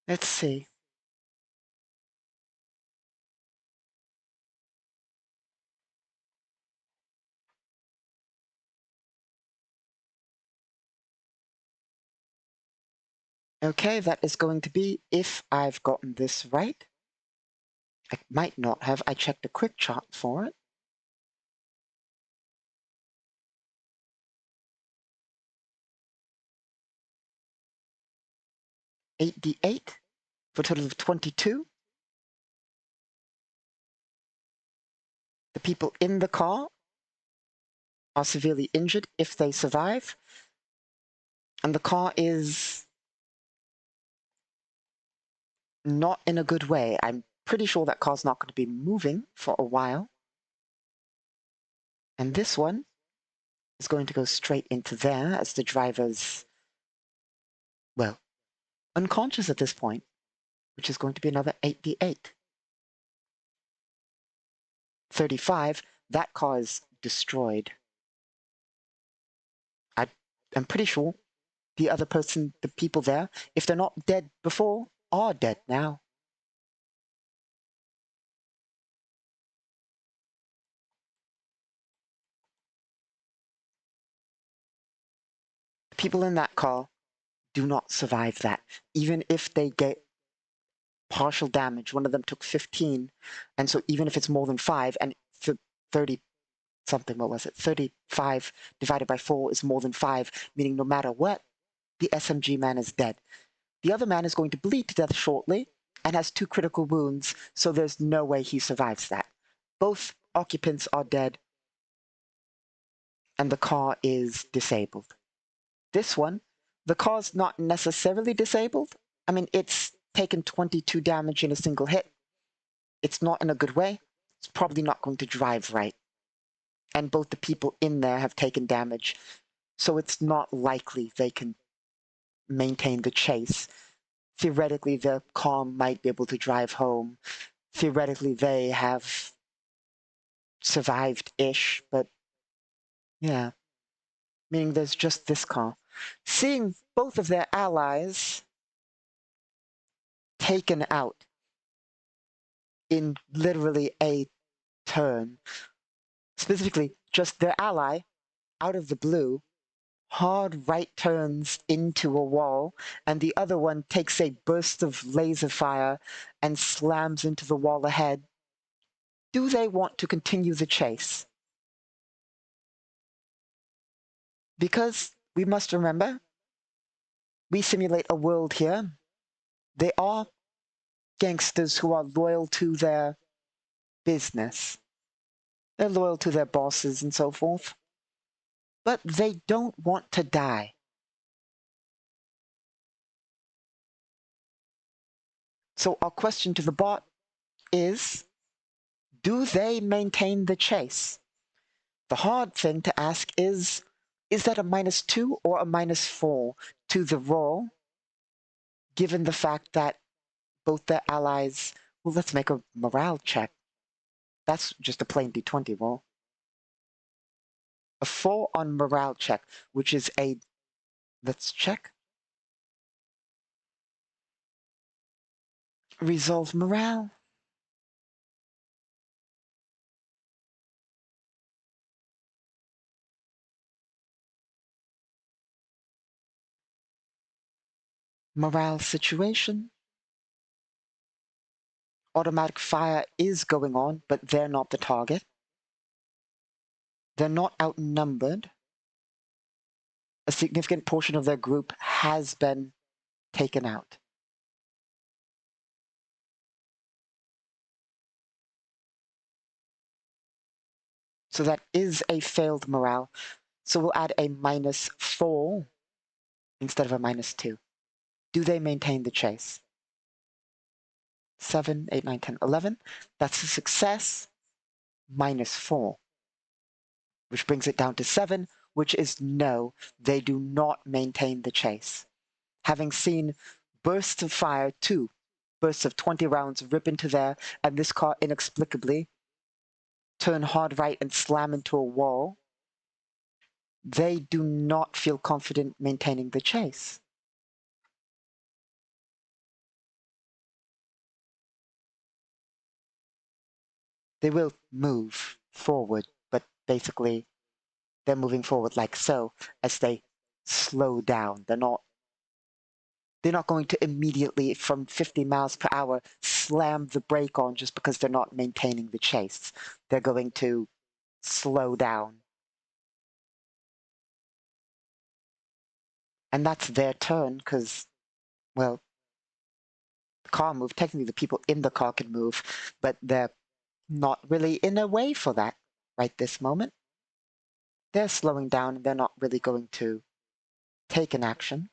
Let's see. Okay, that is going to be, if I've gotten this right. I might not have. I checked a quick chart for it. $8d8 for a total of 22. The people in the car are severely injured if they survive. And the car is not in a good way. I'm pretty sure that car's not going to be moving for a while. And this one is going to go straight into there as the driver's, well, unconscious at this point, which is going to be another 8d8. 35, that car is destroyed. I'm pretty sure the other person, the people there, if they're not dead before, are dead now. The people in that car do not survive that. Even if they get partial damage, one of them took 15, and so even if it's more than 5, and 30 something, what was it? 35 divided by 4 is more than 5, meaning no matter what, the SMG man is dead. The other man is going to bleed to death shortly and has 2 critical wounds, so there's no way he survives that. Both occupants are dead, and the car is disabled. This one, the car's not necessarily disabled. I mean, it's taken 22 damage in a single hit. It's not in a good way. It's probably not going to drive right. And both the people in there have taken damage, so it's not likely they can maintain the chase. Theoretically, the car might be able to drive home. Theoretically, they have survived-ish, but yeah. Meaning there's just this car. Seeing both of their allies taken out in literally a turn, specifically just their ally, out of the blue, hard right turns into a wall, and the other one takes a burst of laser fire and slams into the wall ahead. Do they want to continue the chase? Because we must remember, we simulate a world here. They are gangsters who are loyal to their business. They're loyal to their bosses and so forth. But they don't want to die. So our question to the bot is, do they maintain the chase? The hard thing to ask is that a -2 or a -4 to the roll, given the fact that both their allies, well, let's make a morale check. That's just a plain d20 roll. A 4 on morale check, which is a, let's check. Resolve morale. Morale situation. Automatic fire is going on, but they're not the target. They're not outnumbered. A significant portion of their group has been taken out. So that is a failed morale. So we'll add a -4 instead of a -2. Do they maintain the chase? 7, 8, 9, 10, 11. That's a success. -4. Which brings it down to 7, which is no, they do not maintain the chase. Having seen bursts of fire, 2 bursts of 20 rounds rip into there, and this car inexplicably turn hard right and slam into a wall, they do not feel confident maintaining the chase. They will move forward, but basically they're moving forward like so as they slow down. They're not going to immediately, from 50 miles per hour, slam the brake on just because they're not maintaining the chase. They're going to slow down. And that's their turn because, well, the car moved. Technically, the people in the car can move, but they're not really in a way for that right this moment. They're slowing down and they're not really going to take an action.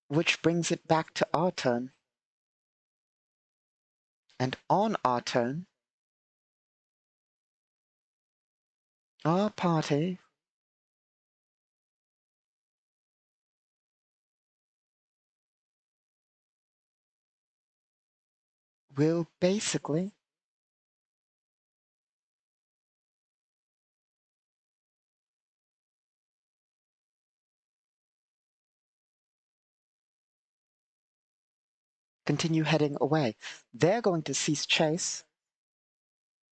Which brings it back to our turn. And on our turn, our party will basically continue heading away. They're going to cease chase,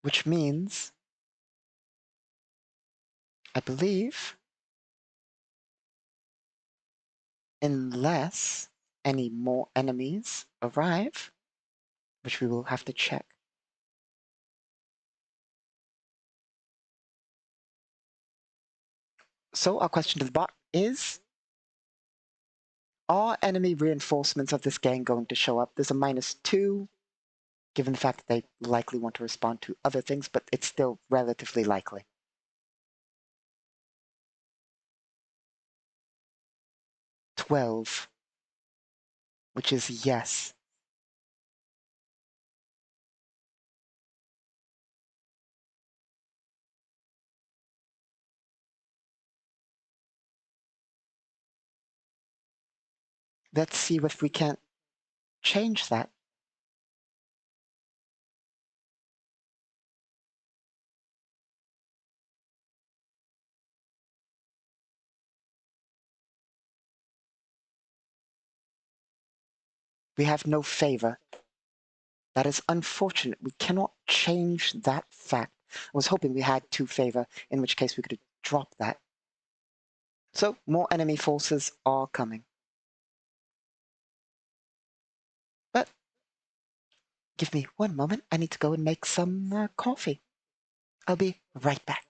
which means, I believe, unless any more enemies arrive, which we will have to check. So our question to the bot is, are enemy reinforcements of this gang going to show up? There's a -2, given the fact that they likely want to respond to other things, but it's still relatively likely. 12, which is yes. Let's see if we can't change that. We have no favor. That is unfortunate. We cannot change that fact. I was hoping we had 2 favor, in which case we could have dropped that. So, more enemy forces are coming. But, give me 1 moment. I need to go and make some coffee. I'll be right back.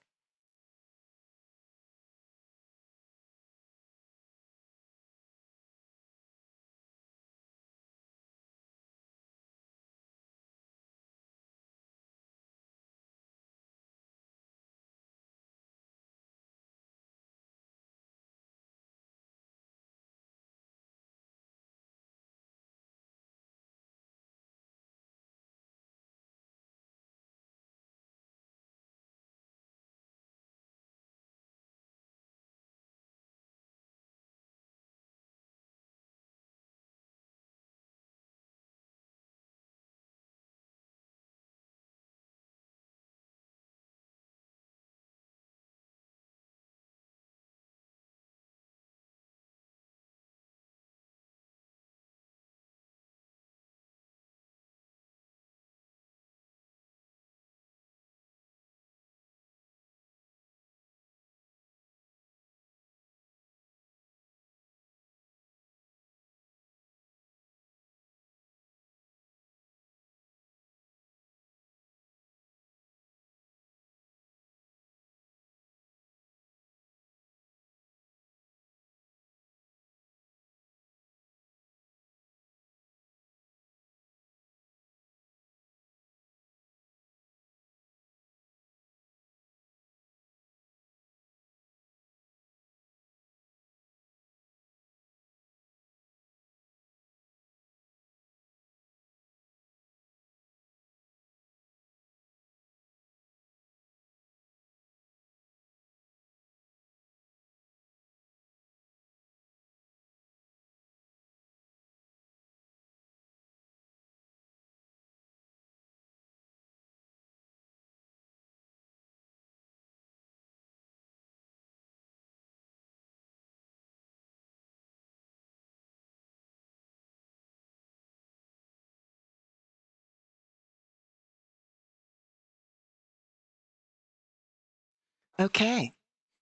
Okay,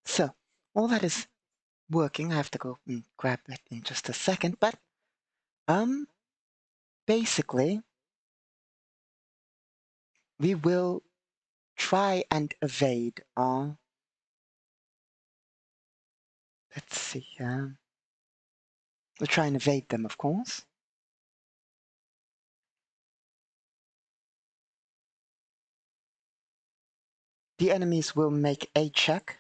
so all that is working. I have to go and grab it in just a second, but um, basically, we will try and evade our. Let's see. We'll try and evade them, of course. The enemies will make a check.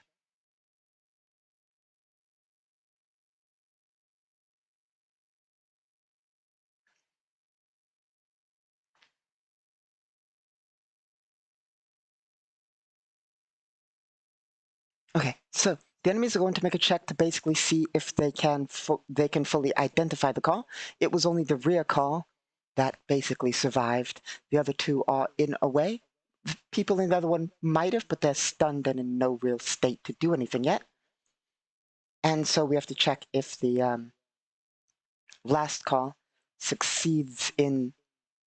Okay, so the enemies are going to make a check to basically see if they can fully identify the car. It was only the rear car that basically survived. The other two are in a way. People in the other one might have, but they're stunned and in no real state to do anything yet. And so we have to check if the last car succeeds in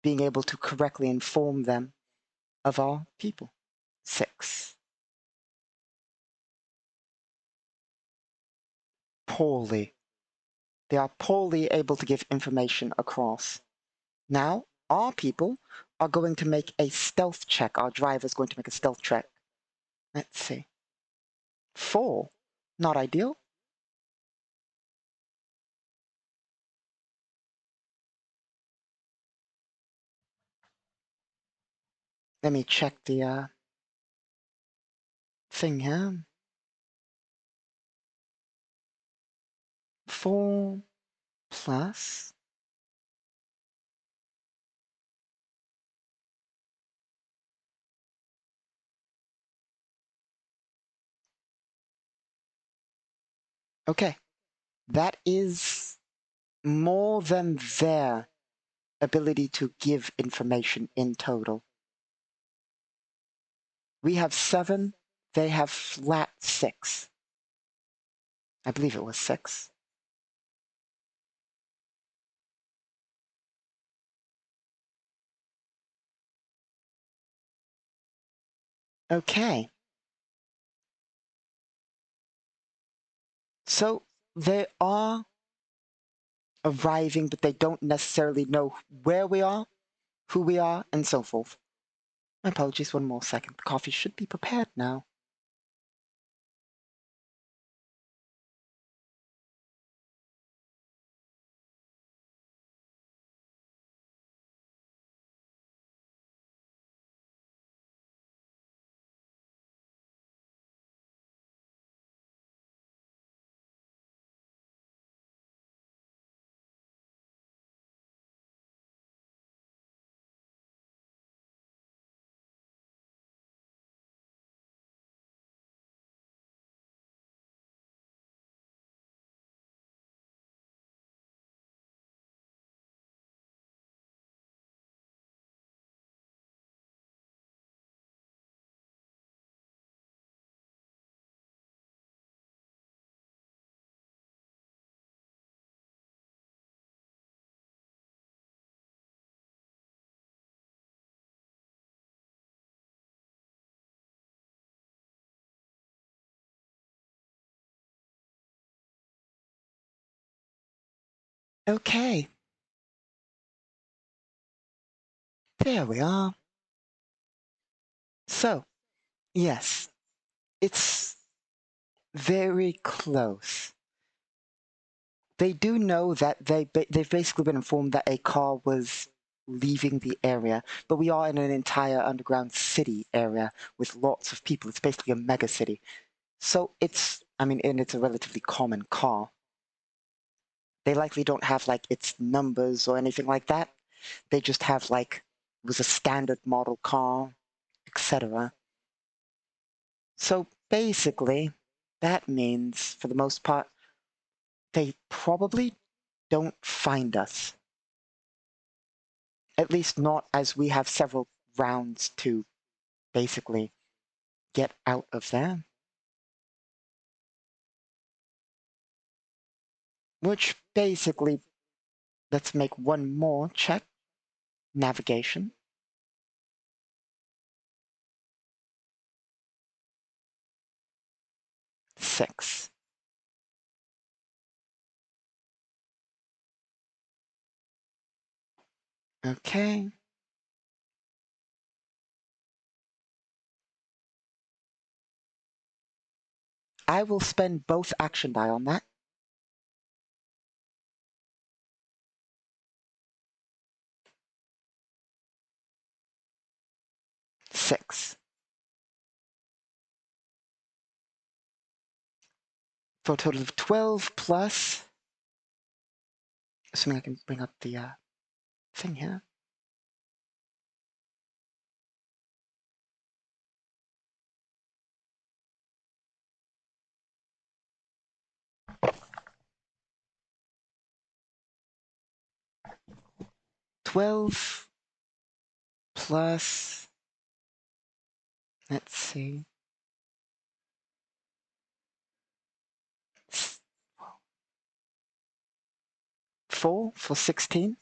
being able to correctly inform them of our people. 6. Poorly. They are poorly able to give information across. Now, our people are going to make a stealth check. Our driver is going to make a stealth check. Let's see. 4. Not ideal. Let me check the thing here. 4 plus. Okay. That is more than their ability to give information in total. We have 7. They have flat 6. I believe it was 6. Okay. So they are arriving, but they don't necessarily know where we are, who we are, and so forth. My apologies, one more second. The coffee should be prepared now. Okay, there we are. So, yes, it's very close. They do know that they've basically been informed that a car was leaving the area, but we are in an entire underground city area with lots of people. It's basically a mega city. So and it's a relatively common car. They likely don't have like its numbers or anything like that. They just have like it was a standard model car, etc. So basically, that means for the most part, they probably don't find us. At least not as we have several rounds to basically get out of there. Which basically, let's make one more check. Navigation. 6. Okay. I will spend both action die on that. Six. For a total of 12 plus, assuming I can bring up the thing here. $12 plus, let's see, 4 for 16.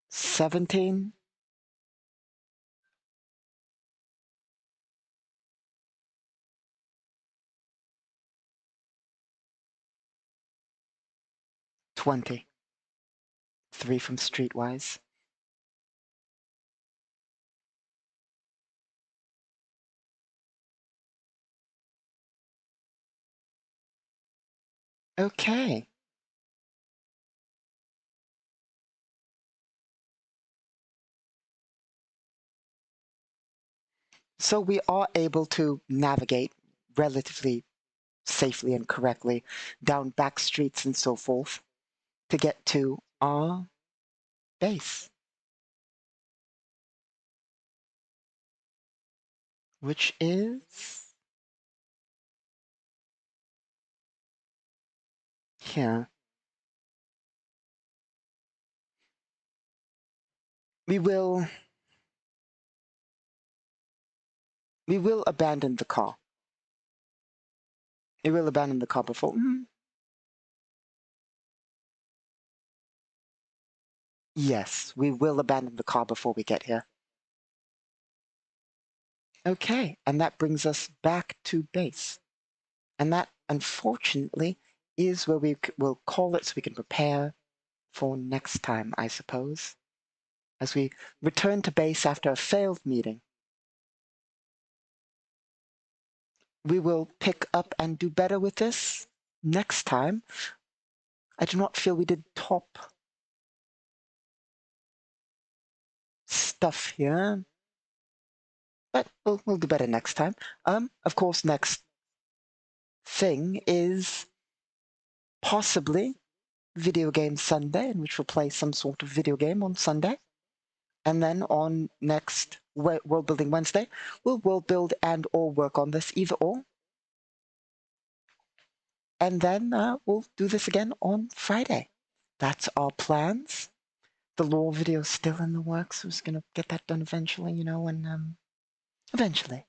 17. 20. 3 from Streetwise. Okay. So we are able to navigate relatively safely and correctly down back streets and so forth to get to our base, which is here. We will abandon the car. We will abandon the car before. Yes, we will abandon the car before we get here. Okay, and that brings us back to base. And that, unfortunately, is where we will call it so we can prepare for next time, I suppose. As we return to base after a failed meeting, we will pick up and do better with this next time. I do not feel we did top stuff here, but we'll do better next time. Of course, next thing is possibly Video Game Sunday, in which we'll play some sort of video game on Sunday. And then on next World Building Wednesday, we'll world build and or work on this, either or. And then we'll do this again on Friday. That's our plans. The lore video is still in the works. I was going to get that done eventually, and eventually.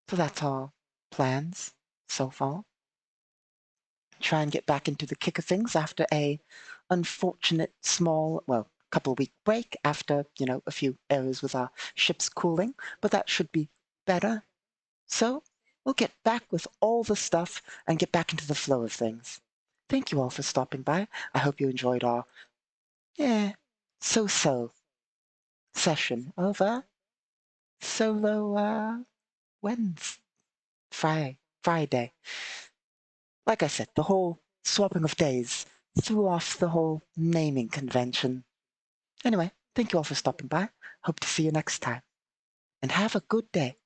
So that's our plans so far. Try and get back into the kick of things after a unfortunate small, couple week break after, a few errors with our ships cooling, but that should be better. So we'll get back with all the stuff and get back into the flow of things. Thank you all for stopping by. I hope you enjoyed our, so-so session of solo Friday. Like I said, the whole swapping of days threw off the whole naming convention. Anyway, thank you all for stopping by. Hope to see you next time. And have a good day.